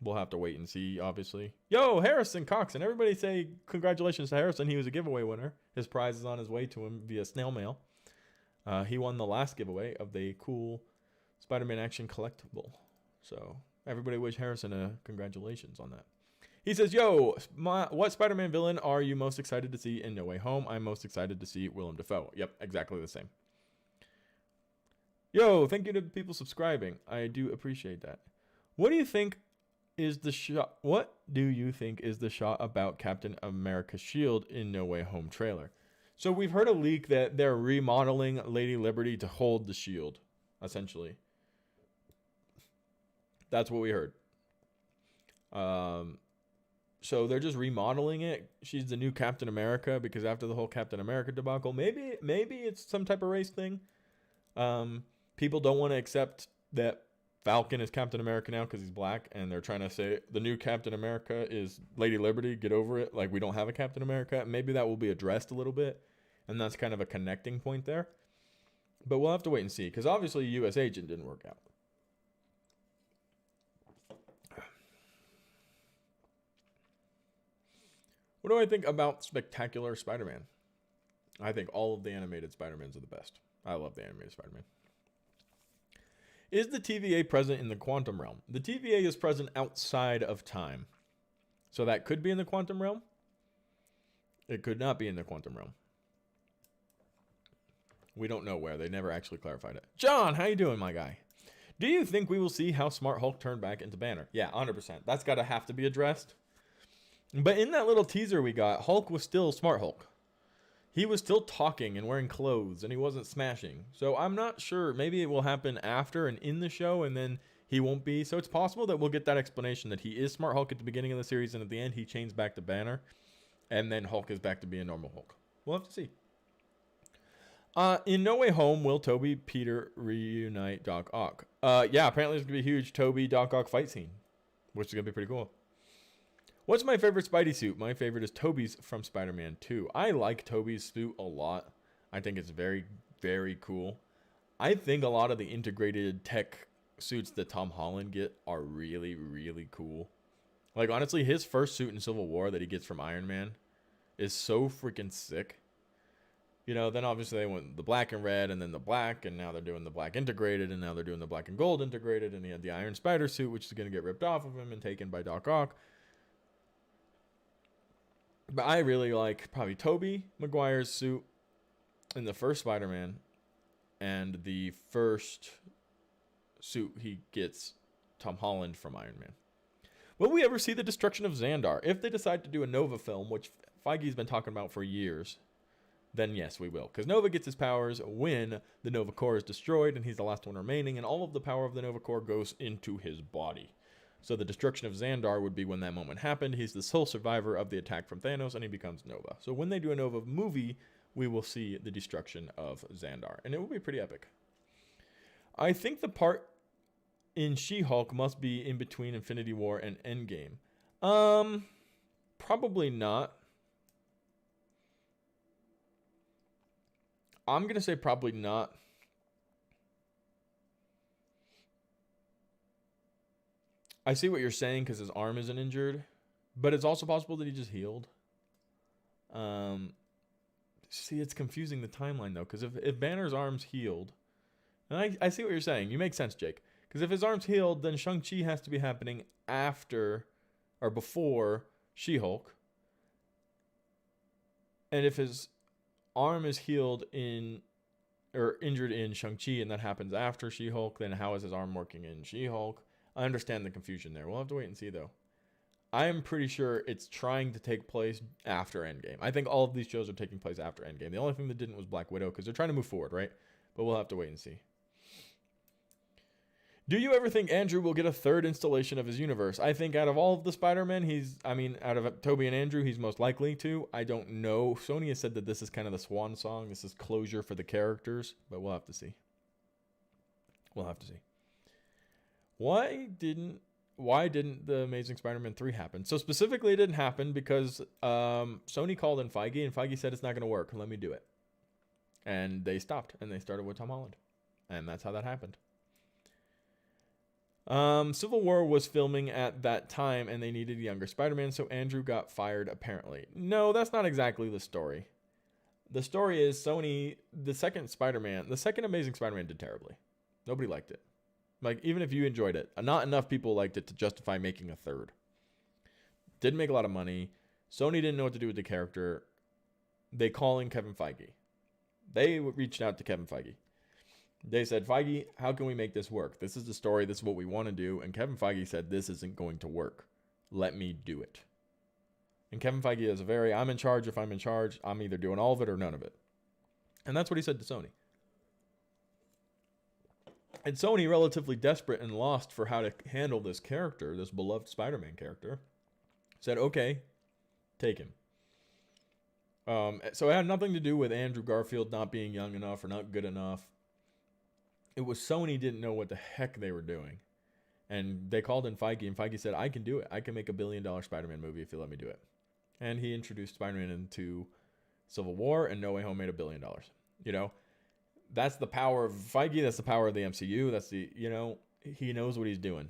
Speaker 1: We'll have to wait and see, obviously. Yo, Harrison Coxon. Everybody say congratulations to Harrison. He was a giveaway winner. His prize is on his way to him via snail mail. He won the last giveaway of the cool Spider-Man action collectible. So everybody wish Harrison a congratulations on that. He says, yo, what Spider-Man villain are you most excited to see in No Way Home? I'm most excited to see Willem Dafoe. Yep, exactly the same. Yo, thank you to people subscribing. I do appreciate that. What do you think is the shot about Captain America's shield in No Way Home trailer? So we've heard a leak that they're remodeling Lady Liberty to hold the shield, essentially. That's what we heard. So they're just remodeling it. She's the new Captain America because after the whole Captain America debacle, maybe it's some type of race thing. People don't want to accept that Falcon is Captain America now because he's black, and they're trying to say the new Captain America is Lady Liberty. Get over it. Like, we don't have a Captain America. Maybe that will be addressed a little bit, and that's kind of a connecting point there. But we'll have to wait and see because obviously U.S. Agent didn't work out. What do I think about Spectacular Spider-Man? I think all of the animated Spider-Mans are the best. I love the animated Spider-Man. Is the TVA present in the quantum realm? The TVA is present outside of time. So that could be in the quantum realm. It could not be in the quantum realm. We don't know where. They never actually clarified it. John, how you doing, my guy? Do you think we will see how Smart Hulk turned back into Banner? Yeah, 100%. That's got to have to be addressed. But in that little teaser we got, Hulk was still Smart Hulk. He was still talking and wearing clothes, and he wasn't smashing. So I'm not sure. Maybe it will happen after and in the show, and then he won't be. So it's possible that we'll get that explanation that he is Smart Hulk at the beginning of the series, and at the end he changed back to Banner, and then Hulk is back to being normal Hulk. We'll have to see. In No Way Home, will Tobey Peter reunite Doc Ock? Yeah, apparently there's going to be a huge Tobey Doc Ock fight scene, which is going to be pretty cool. What's my favorite Spidey suit? My favorite is Tobey's from Spider-Man 2. I like Tobey's suit a lot. I think it's very, very cool. I think a lot of the integrated tech suits that Tom Holland get are really, really cool. Like, honestly, his first suit in Civil War that he gets from Iron Man is so freaking sick. You know, then obviously they went the black and red and then the black, and now they're doing the black integrated, and now they're doing the black and gold integrated, and he had the Iron Spider suit, which is going to get ripped off of him and taken by Doc Ock. But I really like probably Tobey Maguire's suit in the first Spider-Man and the first suit he gets Tom Holland from Iron Man. Will we ever see the destruction of Xandar? If they decide to do a Nova film, which Feige's been talking about for years, then yes, we will. Because Nova gets his powers when the Nova Corps is destroyed and he's the last one remaining, and all of the power of the Nova Corps goes into his body. So the destruction of Xandar would be when that moment happened. He's the sole survivor of the attack from Thanos, and he becomes Nova. So when they do a Nova movie, we will see the destruction of Xandar, and it will be pretty epic. I think the part in She-Hulk must be in between Infinity War and Endgame. Probably not. I'm going to say probably not. I see what you're saying because his arm isn't injured, but it's also possible that he just healed. See, it's confusing the timeline, though, because if Banner's arm's healed, and I see what you're saying. You make sense, Jake. Because if his arm's healed, then Shang-Chi has to be happening after or before She-Hulk. And if his arm is healed in or injured in Shang-Chi, and that happens after She-Hulk, then how is his arm working in She-Hulk? I understand the confusion there. We'll have to wait and see, though. I am pretty sure it's trying to take place after Endgame. I think all of these shows are taking place after Endgame. The only thing that didn't was Black Widow, because they're trying to move forward, right? But we'll have to wait and see. Do you ever think Andrew will get a third installation of his universe? I think out of all of the Spider-Men, out of Tobey and Andrew, he's most likely to. I don't know. Sony has said that this is kind of the swan song. This is closure for the characters, but we'll have to see. We'll have to see. Why didn't the Amazing Spider-Man 3 happen? So specifically, it didn't happen because Sony called in Feige, and Feige said it's not going to work. Let me do it. And they stopped, and they started with Tom Holland. And that's how that happened. Civil War was filming at that time, and they needed a younger Spider-Man, so Andrew got fired, apparently. No, that's not exactly the story. The story is Sony, the second Amazing Spider-Man did terribly. Nobody liked it. Like, even if you enjoyed it, not enough people liked it to justify making a third. Didn't make a lot of money. Sony didn't know what to do with the character. They call in Kevin Feige. They reached out to Kevin Feige. They said, Feige, how can we make this work? This is the story. This is what we want to do. And Kevin Feige said, this isn't going to work. Let me do it. And Kevin Feige is I'm in charge. If I'm in charge, I'm either doing all of it or none of it. And that's what he said to Sony. And Sony, relatively desperate and lost for how to handle this character, this beloved Spider-Man character, said, okay, take him. So it had nothing to do with Andrew Garfield not being young enough or not good enough. It was Sony didn't know what the heck they were doing. And they called in Feige, and Feige said, I can do it. I can make $1 billion Spider-Man movie if you let me do it. And he introduced Spider-Man into Civil War, and No Way Home made $1 billion. You know, that's the power of Feige. That's the power of the MCU. That's he knows what he's doing.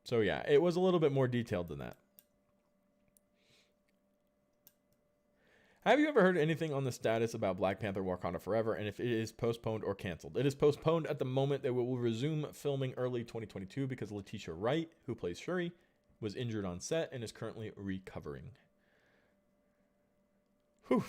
Speaker 1: So yeah, it was a little bit more detailed than that. Have you ever heard anything on the status about Black Panther Wakanda Forever and if it is postponed or canceled? It is postponed at the moment. They will resume filming early 2022 because Letitia Wright, who plays Shuri, was injured on set and is currently recovering. Whew.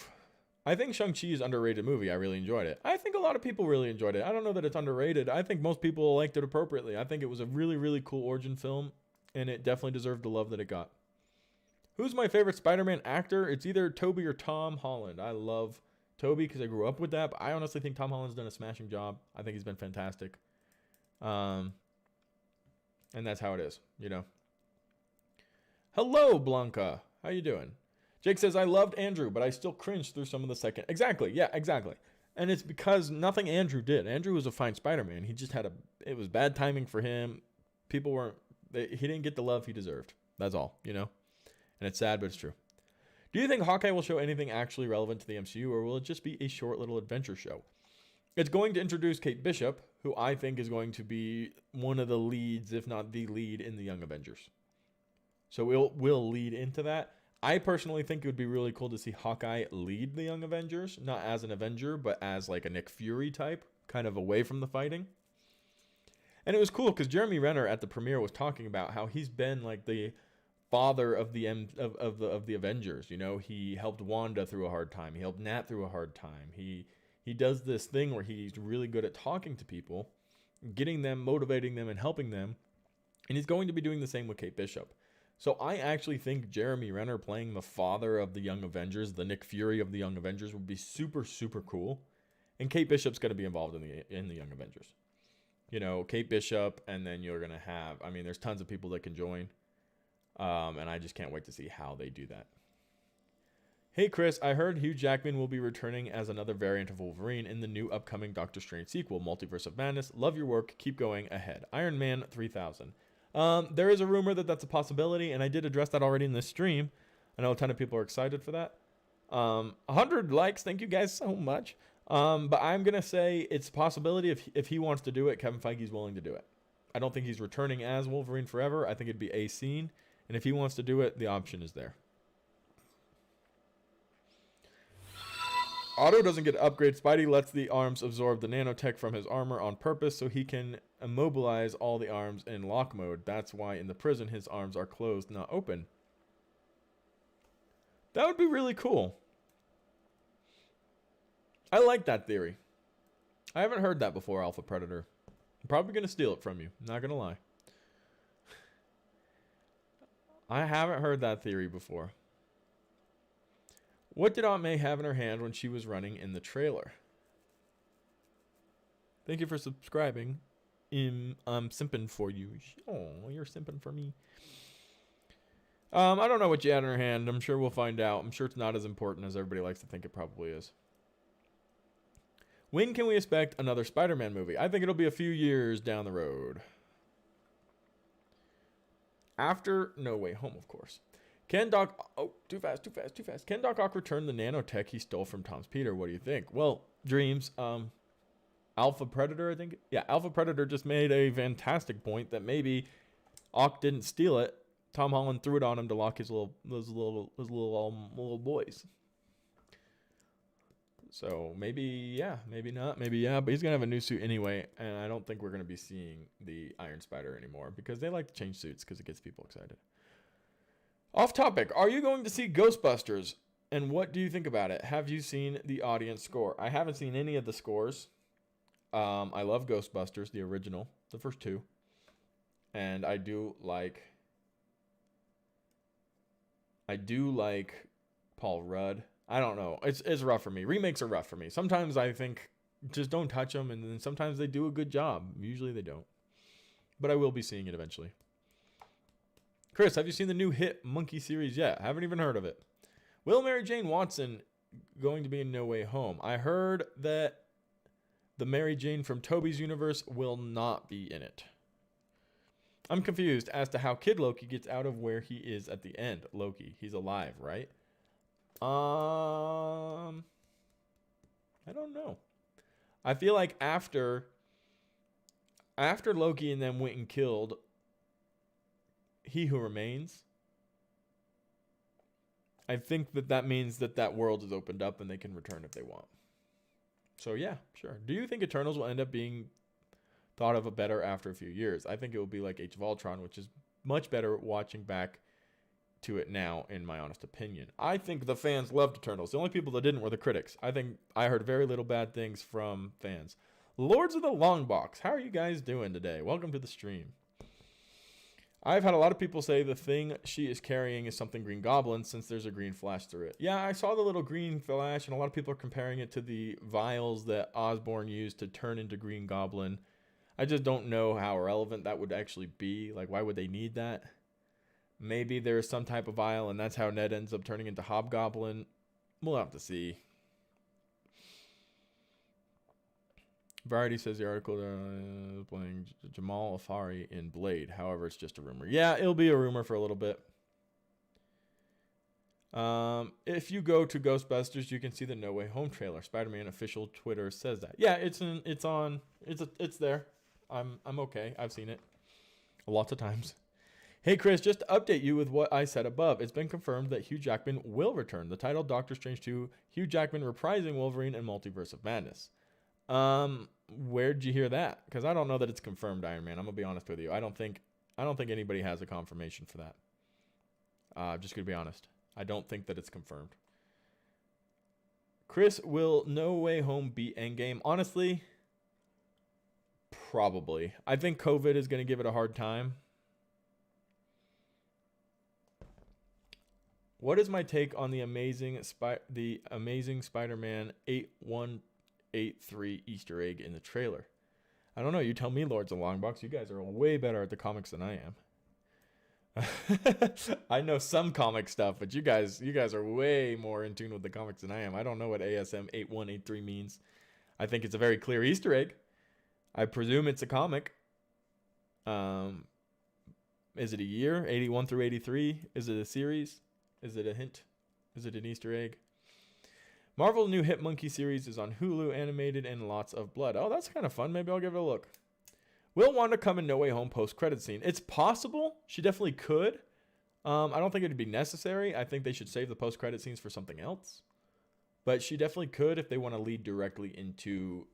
Speaker 1: I think Shang-Chi is an underrated movie. I really enjoyed it. I think a lot of people really enjoyed it. I don't know that it's underrated. I think most people liked it appropriately. I think it was a really, really cool origin film, and it definitely deserved the love that it got. Who's my favorite Spider-Man actor? It's either Tobey or Tom Holland. I love Tobey because I grew up with that, but I honestly think Tom Holland's done a smashing job. I think he's been fantastic. And that's how it is, you know. Hello, Blanca. How you doing? Jake says, I loved Andrew, but I still cringed through some of the second. Exactly. Yeah, exactly. And it's because nothing Andrew did. Andrew was a fine Spider-Man. He just had it was bad timing for him. He didn't get the love he deserved. That's all, you know. And it's sad, but it's true. Do you think Hawkeye will show anything actually relevant to the MCU, or will it just be a short little adventure show? It's going to introduce Kate Bishop, who I think is going to be one of the leads, if not the lead, in the Young Avengers. So we'll lead into that. I personally think it would be really cool to see Hawkeye lead the Young Avengers, not as an Avenger, but as like a Nick Fury type, kind of away from the fighting. And it was cool because Jeremy Renner at the premiere was talking about how he's been like the father of the Avengers. You know, he helped Wanda through a hard time. He helped Nat through a hard time. He does this thing where he's really good at talking to people, getting them, motivating them, and helping them. And he's going to be doing the same with Kate Bishop. So I actually think Jeremy Renner playing the father of the Young Avengers, the Nick Fury of the Young Avengers, would be super, super cool. And Kate Bishop's going to be involved in the Young Avengers. You know, Kate Bishop, and then you're going to have, there's tons of people that can join. And I just can't wait to see how they do that. Hey, Chris, I heard Hugh Jackman will be returning as another variant of Wolverine in the new upcoming Doctor Strange sequel, Multiverse of Madness. Love your work. Keep going ahead. Iron Man 3000. There is a rumor that that's a possibility, and I did address that already in this stream. I know a ton of people are excited for that. 100 likes. Thank you guys so much. But I'm going to say it's a possibility. If he wants to do it, Kevin Feige's willing to do it. I don't think he's returning as Wolverine forever. I think it'd be a scene. And if he wants to do it, the option is there. Otto doesn't get to upgrade. Spidey lets the arms absorb the nanotech from his armor on purpose so he can immobilize all the arms in lock mode. That's why in the prison his arms are closed, not open. That would be really cool. I like that theory. I haven't heard that before, Alpha Predator. I'm probably going to steal it from you. Not going to lie. I haven't heard that theory before. What did Aunt May have in her hand when she was running in the trailer? Thank you for subscribing. I'm simping for you. Oh, you're simping for me. I don't know what she had in her hand. I'm sure we'll find out. I'm sure it's not as important as everybody likes to think it probably is. When can we expect another Spider-Man movie? I think it'll be a few years down the road. After No Way Home, of course. Can Doc... Oh, too fast. Can Doc Ock return the nanotech he stole from Tom's Peter? What do you think? Well, Dreams, Alpha Predator, I think. Yeah, Alpha Predator just made a fantastic point that maybe Ock didn't steal it. Tom Holland threw it on him to lock his little boys. So maybe, yeah, maybe not, maybe yeah, but he's gonna have a new suit anyway, and I don't think we're gonna be seeing the Iron Spider anymore because they like to change suits because it gets people excited. Off topic, are you going to see Ghostbusters? And what do you think about it? Have you seen the audience score? I haven't seen any of the scores. I love Ghostbusters, the original, the first two. And I do like Paul Rudd. I don't know. It's rough for me. Remakes are rough for me. Sometimes I think just don't touch them, and then sometimes they do a good job. Usually they don't. But I will be seeing it eventually. Chris, have you seen the new hit Monkey series yet? Haven't even heard of it. Will Mary Jane Watson going to be in No Way Home? I heard that the Mary Jane from Tobey's universe will not be in it. I'm confused as to how Kid Loki gets out of where he is at the end. Loki, he's alive, right? I don't know. I feel like after Loki and them went and killed He Who Remains, I think that means that world is opened up and they can return if they want. So yeah, sure. Do you think Eternals will end up being thought of a better after a few years? I think it will be like Age of Ultron, which is much better watching back to it now, in my honest opinion. I think the fans loved Eternals. The only people that didn't were the critics. I think I heard very little bad things from fans. Lords of the Long Box, how are you guys doing today? Welcome to the stream. I've had a lot of people say the thing she is carrying is something Green Goblin since there's a green flash through it. Yeah, I saw the little green flash, and a lot of people are comparing it to the vials that Osborn used to turn into Green Goblin. I just don't know how relevant that would actually be. Like, why would they need that? Maybe there's some type of vial, and that's how Ned ends up turning into Hobgoblin. We'll have to see. Variety says the article playing Jamal Afari in Blade. However, it's just a rumor. Yeah, it'll be a rumor for a little bit. If you go to Ghostbusters, you can see the No Way Home trailer. Spider-Man official Twitter says that. Yeah, it's there. I'm okay. I've seen it lots of times. Hey Chris, just to update you with what I said above. It's been confirmed that Hugh Jackman will return. The title Doctor Strange 2, Hugh Jackman reprising Wolverine and Multiverse of Madness. Where'd you hear that? Because I don't know that it's confirmed, Iron Man. I'm gonna be honest with you. I don't think anybody has a confirmation for that. Just gonna be honest. I don't think that it's confirmed. Chris, will No Way Home beat Endgame? Honestly, probably. I think COVID is gonna give it a hard time. What is my take on the Amazing Spider-Man 8183 Easter egg in the trailer? I don't know. You tell me, Lords of Longbox. You guys are way better at the comics than I am. I know some comic stuff, but you guys are way more in tune with the comics than I am. I don't know what ASM 8183 means. I think it's a very clear Easter egg. I presume it's a comic. Is it a year? 81 through 83? Is it a series? Is it a hint? Is it an Easter egg? Marvel's new hit Monkey series is on Hulu, animated, and lots of blood. Oh, that's kind of fun. Maybe I'll give it a look. Will Wanda come in No Way Home post-credit scene? It's possible. She definitely could. I don't think it'd be necessary. I think they should save the post-credit scenes for something else. But she definitely could if they want to lead directly into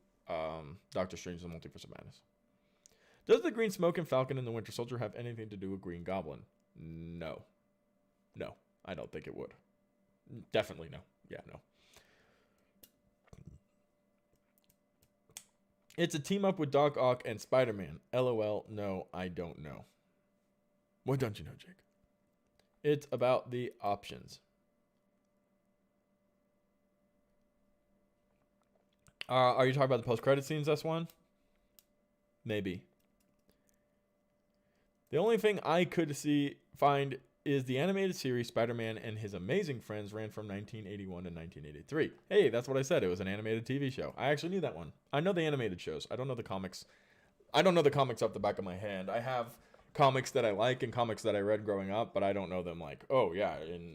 Speaker 1: Doctor Strange and the Multiverse of Madness. Does the Green Smoke and Falcon and the Winter Soldier have anything to do with Green Goblin? No. No, I don't think it would. Definitely no. Yeah, no. It's a team up with Doc Ock and Spider-Man. LOL, no, I don't know. What don't you know, Jake? It's about the options. Are you talking about the post-credit scenes, S1? Maybe. The only thing I could find is the animated series Spider-Man and His Amazing Friends ran from 1981 to 1983. Hey, that's what I said. It was an animated TV show. I actually knew that one. I know the animated shows. I don't know the comics. I don't know the comics off the back of my hand. I have comics that I like and comics that I read growing up, but I don't know them like, oh yeah,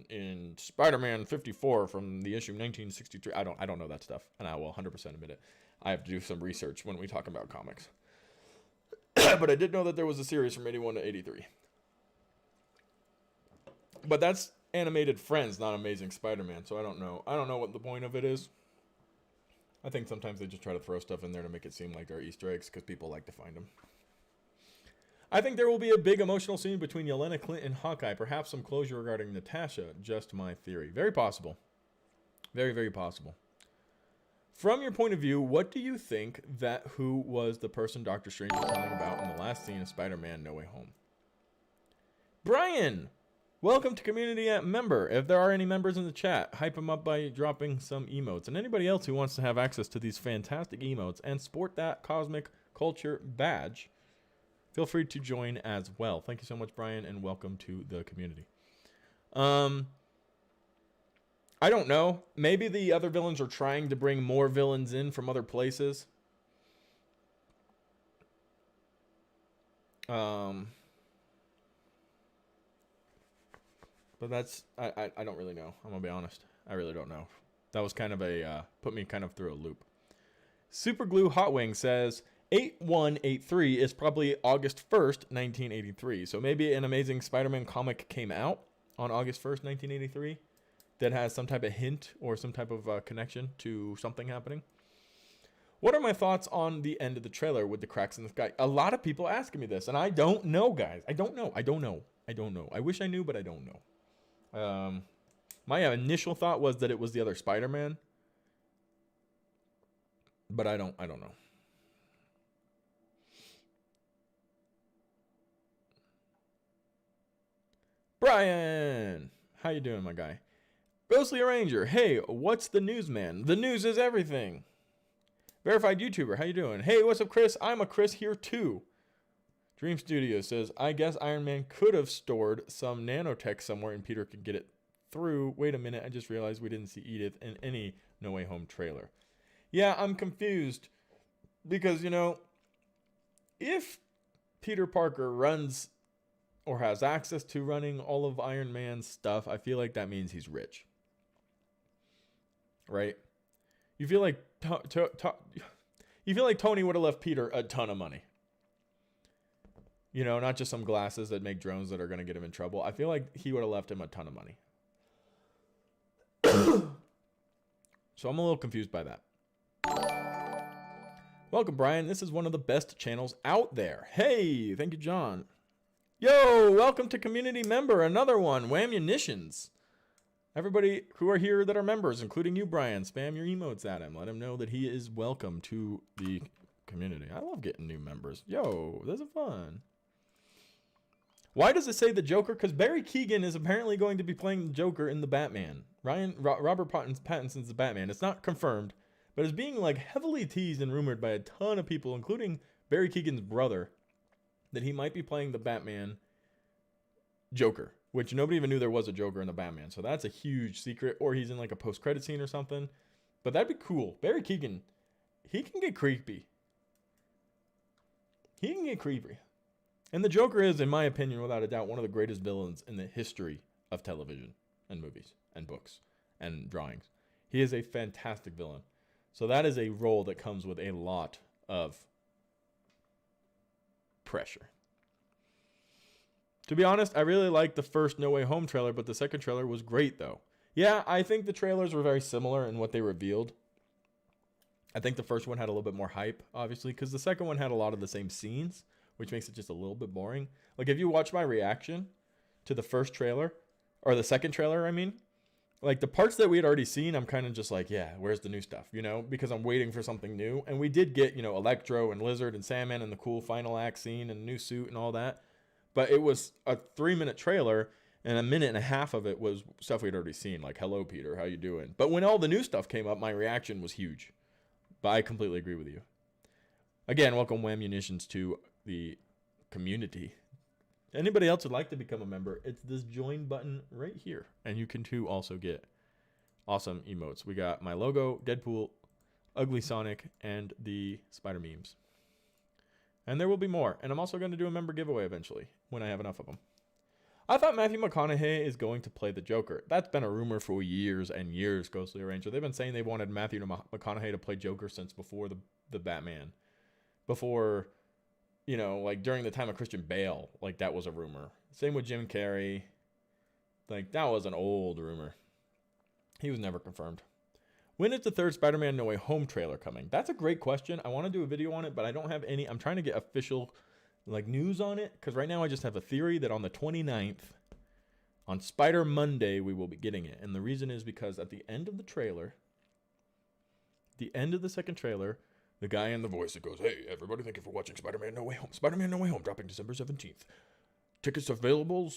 Speaker 1: in Spider-Man 54 from the issue 1963. I don't know that stuff, and I will 100% admit it. I have to do some research when we talk about comics. But I did know that there was a series from 81 to 83. But that's animated Friends, not Amazing Spider-Man, so I don't know. I don't know what the point of it is. I think sometimes they just try to throw stuff in there to make it seem like they're Easter eggs because people like to find them. I think there will be a big emotional scene between Yelena, Clint, and Hawkeye. Perhaps some closure regarding Natasha. Just my theory. Very possible. Very, very possible. From your point of view, what do you think that who was the person Doctor Strange was telling about in the last scene of Spider-Man No Way Home? Brian! Welcome to Community Member. If there are any members in the chat, hype them up by dropping some emotes. And anybody else who wants to have access to these fantastic emotes and sport that Cosmic Culture badge, feel free to join as well. Thank you so much, Brian, and welcome to the community. I don't know. Maybe the other villains are trying to bring more villains in from other places. But that's, I don't really know. I'm going to be honest. I really don't know. That was kind of put me kind of through a loop. Superglue Hot Wing says 8183 is probably August 1st, 1983. So maybe an Amazing Spider-Man comic came out on August 1st, 1983 that has some type of hint or some type of connection to something happening. What are my thoughts on the end of the trailer with the cracks in the sky? A lot of people asking me this, and I don't know, guys. I don't know. I wish I knew, but I don't know. My initial thought was that it was the other Spider-Man, but I don't know. Brian, how you doing, my guy? Ghostly Arranger, hey, what's the news, man? The news is everything. Verified YouTuber, how you doing? Hey, what's up, Chris? I'm a Chris here too. Dream Studio says, I guess Iron Man could have stored some nanotech somewhere and Peter could get it through. Wait a minute, I just realized we didn't see Edith in any No Way Home trailer. Yeah, I'm confused because, you know, if Peter Parker runs or has access to running all of Iron Man's stuff, I feel like that means he's rich. Right? You feel like Tony would have left Peter a ton of money. You know, not just some glasses that make drones that are going to get him in trouble. I feel like he would have left him a ton of money. So I'm a little confused by that. Welcome, Brian. This is one of the best channels out there. Hey, thank you, John. Yo, welcome to Community Member. Another one. Whammunitions. Everybody who are here that are members, including you, Brian, spam your emotes at him. Let him know that he is welcome to the community. I love getting new members. Yo, this is fun. Why does it say the Joker? Because Barry Keoghan is apparently going to be playing the Joker in the Batman. Robert Pattinson's the Batman. It's not confirmed, but it's being like heavily teased and rumored by a ton of people, including Barry Keoghan's brother, that he might be playing the Batman Joker, which nobody even knew there was a Joker in the Batman. So that's a huge secret, or he's in like a post-credit scene or something. But that'd be cool. Barry Keoghan, he can get creepy. He can get creepy. And the Joker is, in my opinion, without a doubt, one of the greatest villains in the history of television and movies and books and drawings. He is a fantastic villain. So that is a role that comes with a lot of pressure. To be honest, I really liked the first No Way Home trailer, but the second trailer was great, though. Yeah, I think the trailers were very similar in what they revealed. I think the first one had a little bit more hype, obviously, because the second one had a lot of the same scenes, which makes it just a little bit boring. Like, if you watch my reaction to the first trailer, or the second trailer, I mean, Like the parts that we had already seen, I'm kind of just like, yeah, where's the new stuff, you know, because I'm waiting for something new. And we did get, you know, Electro and Lizard and Sandman and the cool final act scene and new suit and all that. But it was a 3-minute trailer, and a minute and a half of it was stuff we'd already seen, like, hello, Peter, how you doing? But when all the new stuff came up, my reaction was huge. But I completely agree with you. Again, welcome Whammunitions to the community. Anybody else would like to become a member, it's this join button right here. And you can too also get awesome emotes. We got my logo, Deadpool, Ugly Sonic, and the spider memes. And there will be more. And I'm also going to do a member giveaway eventually when I have enough of them. I thought Matthew McConaughey is going to play the Joker. That's been a rumor for years and years, Ghostly Ranger. They've been saying they wanted Matthew McConaughey to play Joker since before the Batman. Before, you know, like during the time of Christian Bale, like that was a rumor. Same with Jim Carrey. Like that was an old rumor. He was never confirmed. When is the third Spider-Man No Way Home trailer coming? That's a great question. I want to do a video on it, but I don't have any. I'm trying to get official like news on it, because right now I just have a theory that on the 29th, on Spider Monday, we will be getting it. And the reason is because at the end of the trailer, the end of the second trailer, the guy in the voice that goes, "Hey, everybody, thank you for watching Spider-Man No Way Home. Spider-Man No Way Home dropping December 17th. Tickets available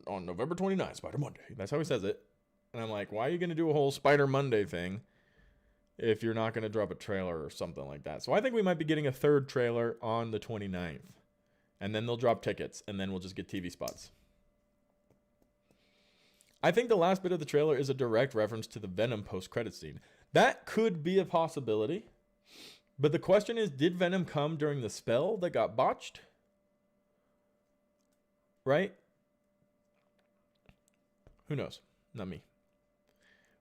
Speaker 1: on November 29th, Spider Monday." That's how he says it. And I'm like, why are you going to do a whole Spider Monday thing if you're not going to drop a trailer or something like that? So I think we might be getting a third trailer on the 29th. And then they'll drop tickets, and then we'll just get TV spots. I think the last bit of the trailer is a direct reference to the Venom post-credit scene. That could be a possibility. But the question is, did Venom come during the spell that got botched? Right? Who knows? Not me.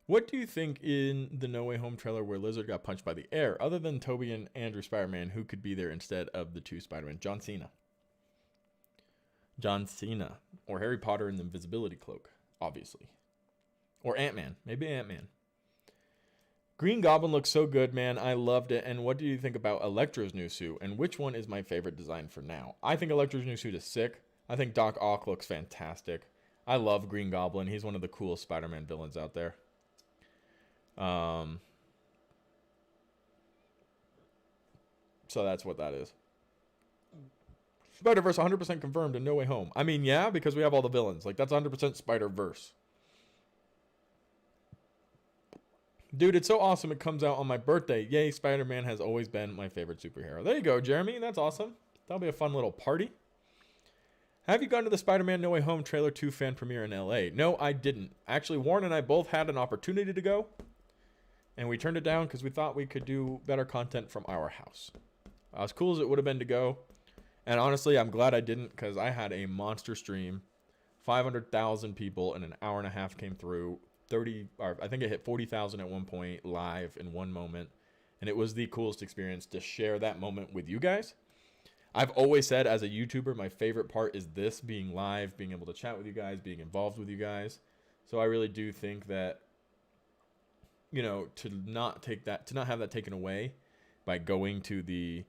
Speaker 1: What do you think in the No Way Home trailer where Lizard got punched by the air? Other than Tobey and Andrew Spider-Man, who could be there instead of the two Spider-Man? John Cena. John Cena. Or Harry Potter in the invisibility cloak, obviously. Or Ant-Man. Maybe Ant-Man. Green Goblin looks so good, man. I loved it. And what do you think about Electro's new suit? And which one is my favorite design for now? I think Electro's new suit is sick. I think Doc Ock looks fantastic. I love Green Goblin. He's one of the coolest Spider-Man villains out there. So that's what that is. Spider-Verse 100% confirmed in No Way Home. I mean, yeah, because we have all the villains. Like, that's 100% Spider-Verse. Dude, it's so awesome it comes out on my birthday. Yay, Spider-Man has always been my favorite superhero. There you go, Jeremy. That's awesome. That'll be a fun little party. Have you gone to the Spider-Man No Way Home trailer 2 fan premiere in LA? No, I didn't. Actually, Warren and I both had an opportunity to go, and we turned it down because we thought we could do better content from our house. As cool as it would have been to go, and honestly, I'm glad I didn't, because I had a monster stream. 500,000 people in an hour and a half came through. I think it hit 40,000 at one point live in one moment, and it was the coolest experience to share that moment with you guys. I've always said as a YouTuber, my favorite part is this, being live, being able to chat with you guys, being involved with you guys. So I really do think that, you know, to not have that taken away by going to the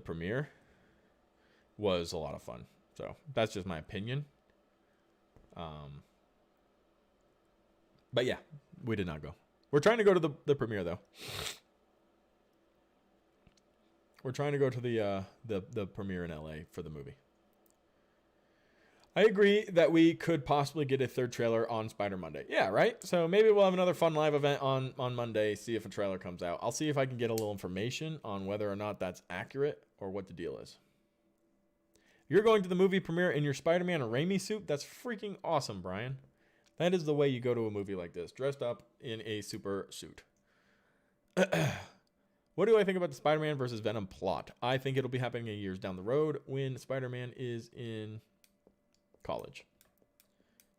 Speaker 1: premiere was a lot of fun. So that's just my opinion. But yeah, we did not go. We're trying to go to the premiere though. We're trying to go to the premiere in LA for the movie. I agree that we could possibly get a third trailer on Spider Monday. Yeah, right? So maybe we'll have another fun live event on Monday, see if a trailer comes out. I'll see if I can get a little information on whether or not that's accurate or what the deal is. You're going to the movie premiere in your Spider-Man Raimi suit? That's freaking awesome, Brian. That is the way you go to a movie like this, dressed up in a super suit. What do I think about the Spider-Man versus Venom plot? I think it'll be happening years down the road when Spider-Man is in college.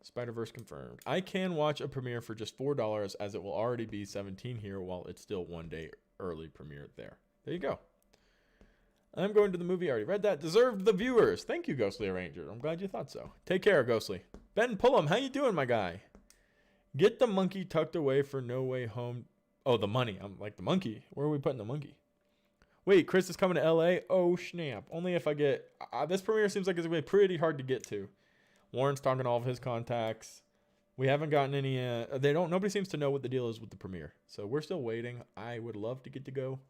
Speaker 1: Spider-Verse confirmed. I can watch a premiere for just $4 as it will already be $17 here while it's still one day early premiere there. There you go. I'm going to the movie. I already read that. Deserved the viewers. Thank you, Ghostly Ranger. I'm glad you thought so. Take care, Ghostly. Ben Pullum, how you doing, my guy? Get the monkey tucked away for No Way Home. Oh, the money. I'm like, the monkey. Where are we putting the monkey? Wait, Chris is coming to LA? Oh, snap. Only if I get... this premiere seems like it's going to be pretty hard to get to. Warren's talking to all of his contacts. We haven't gotten any. Nobody seems to know what the deal is with the premiere, so we're still waiting. I would love to get to go,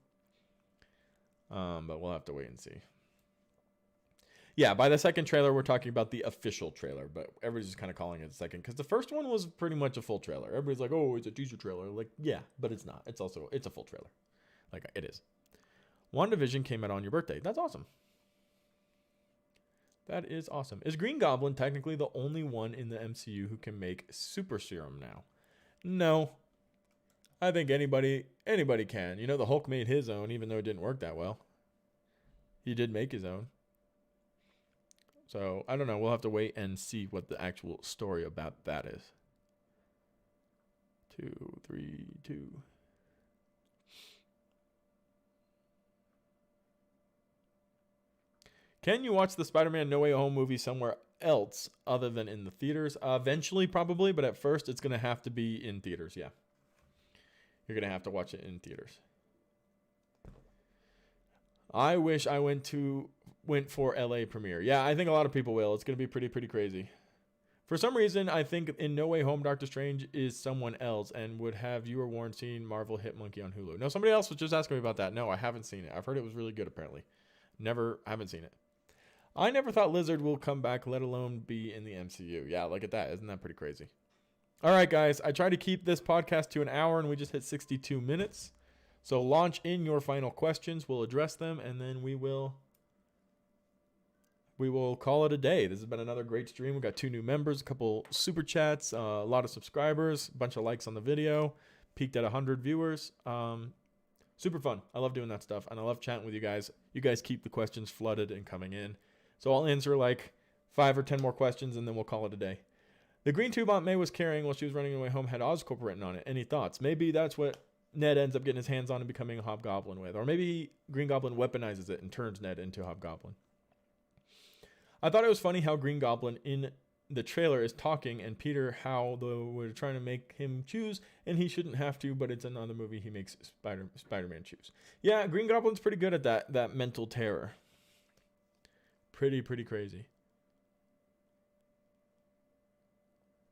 Speaker 1: but we'll have to wait and see. Yeah, by the second trailer, we're talking about the official trailer, but everybody's just kind of calling it a second because the first one was pretty much a full trailer. Everybody's like, "Oh, it's a teaser trailer." Like, yeah, but it's not. It's a full trailer. Like, it is. WandaVision came out on your birthday. That's awesome. That is awesome. Is Green Goblin technically the only one in the MCU who can make super serum now? No. I think anybody can. You know, the Hulk made his own, even though it didn't work that well. He did make his own. So, I don't know. We'll have to wait and see what the actual story about that is. 2, 3, 2. Can you watch the Spider-Man No Way Home movie somewhere else other than in the theaters? Eventually, probably, but at first it's going to have to be in theaters, yeah. You're going to have to watch it in theaters. I wish I went for LA premiere. Yeah, I think a lot of people will. It's going to be pretty crazy. For some reason, I think in No Way Home, Doctor Strange is someone else and would have you or Warren seen Marvel Hit Monkey on Hulu. No, somebody else was just asking me about that. No, I haven't seen it. I've heard it was really good, apparently. Haven't seen it. I never thought Lizard will come back, let alone be in the MCU. Yeah, look at that. Isn't that pretty crazy? All right, guys. I try to keep this podcast to an hour, and we just hit 62 minutes. So launch in your final questions. We'll address them, and then we will call it a day. This has been another great stream. We got 2 new members, a couple super chats, a lot of subscribers, a bunch of likes on the video. Peaked at 100 viewers. Super fun. I love doing that stuff, and I love chatting with you guys. You guys keep the questions flooded and coming in. So I'll answer like 5 or 10 more questions, and then we'll call it a day. The green tube Aunt May was carrying while she was running away home had Oscorp written on it. Any thoughts? Maybe that's what Ned ends up getting his hands on and becoming a Hobgoblin with. Or maybe Green Goblin weaponizes it and turns Ned into Hobgoblin. I thought it was funny how Green Goblin in the trailer is talking, and Peter how we're trying to make him choose, and he shouldn't have to, but it's another movie he makes Spider-Man choose. Yeah, Green Goblin's pretty good at that mental terror. Pretty crazy.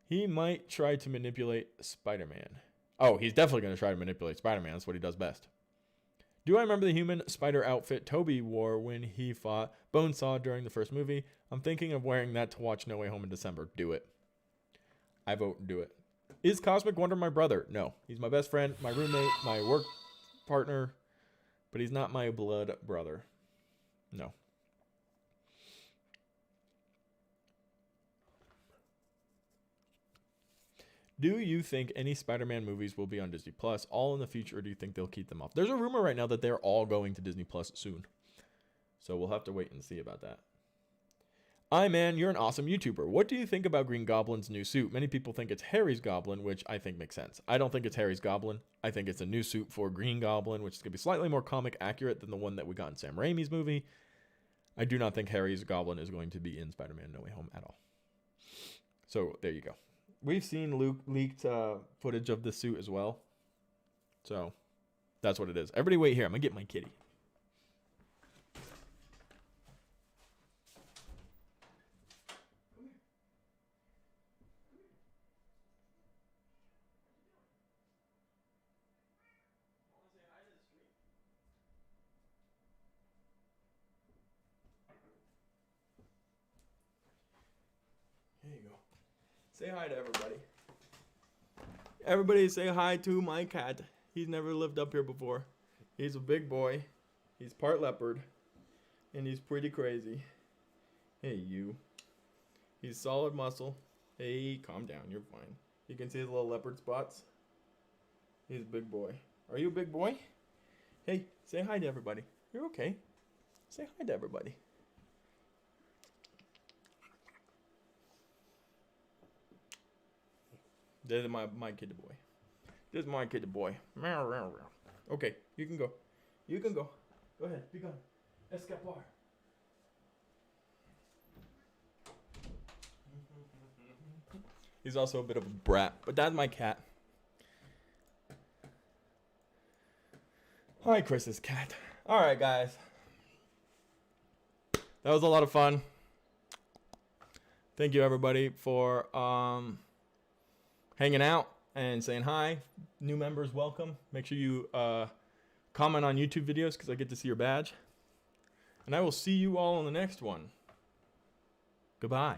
Speaker 1: He might try to manipulate Spider-Man. Oh, he's definitely going to try to manipulate Spider-Man. That's what he does best. Do I remember the human spider outfit Toby wore when he fought Bonesaw during the first movie? I'm thinking of wearing that to watch No Way Home in December. Do it. I vote do it. Is Cosmic Wonder my brother? No. He's my best friend, my roommate, my work partner, but he's not my blood brother. No. Do you think any Spider-Man movies will be on Disney Plus all in the future, or do you think they'll keep them off? There's a rumor right now that they're all going to Disney Plus soon. So we'll have to wait and see about that. Man, you're an awesome YouTuber. What do you think about Green Goblin's new suit? Many people think it's Harry's Goblin, which I think makes sense. I don't think it's Harry's Goblin. I think it's a new suit for Green Goblin, which is going to be slightly more comic accurate than the one that we got in Sam Raimi's movie. I do not think Harry's Goblin is going to be in Spider-Man No Way Home at all. So there you go. We've seen leaked footage of the suit as well. So that's what it is. Everybody wait here. I'm going to get my kitty. Here you go. Say hi to everybody. Everybody say hi to my cat. He's never lived up here before. He's a big boy. He's part leopard. And he's pretty crazy. Hey, you. He's solid muscle. Hey, calm down. You're fine. You can see his little leopard spots. He's a big boy. Are you a big boy? Hey, say hi to everybody. You're okay. Say hi to everybody. This is my kid boy. This is my kid boy. Okay, you can go. You can go. Go ahead. Be gone. Escapar. He's also a bit of a brat, but that's my cat. Hi, Chris's cat. All right, guys. That was a lot of fun. Thank you, everybody, for hanging out and saying hi. New members, welcome. Make sure you comment on YouTube videos because I get to see your badge. And I will see you all in the next one. Goodbye.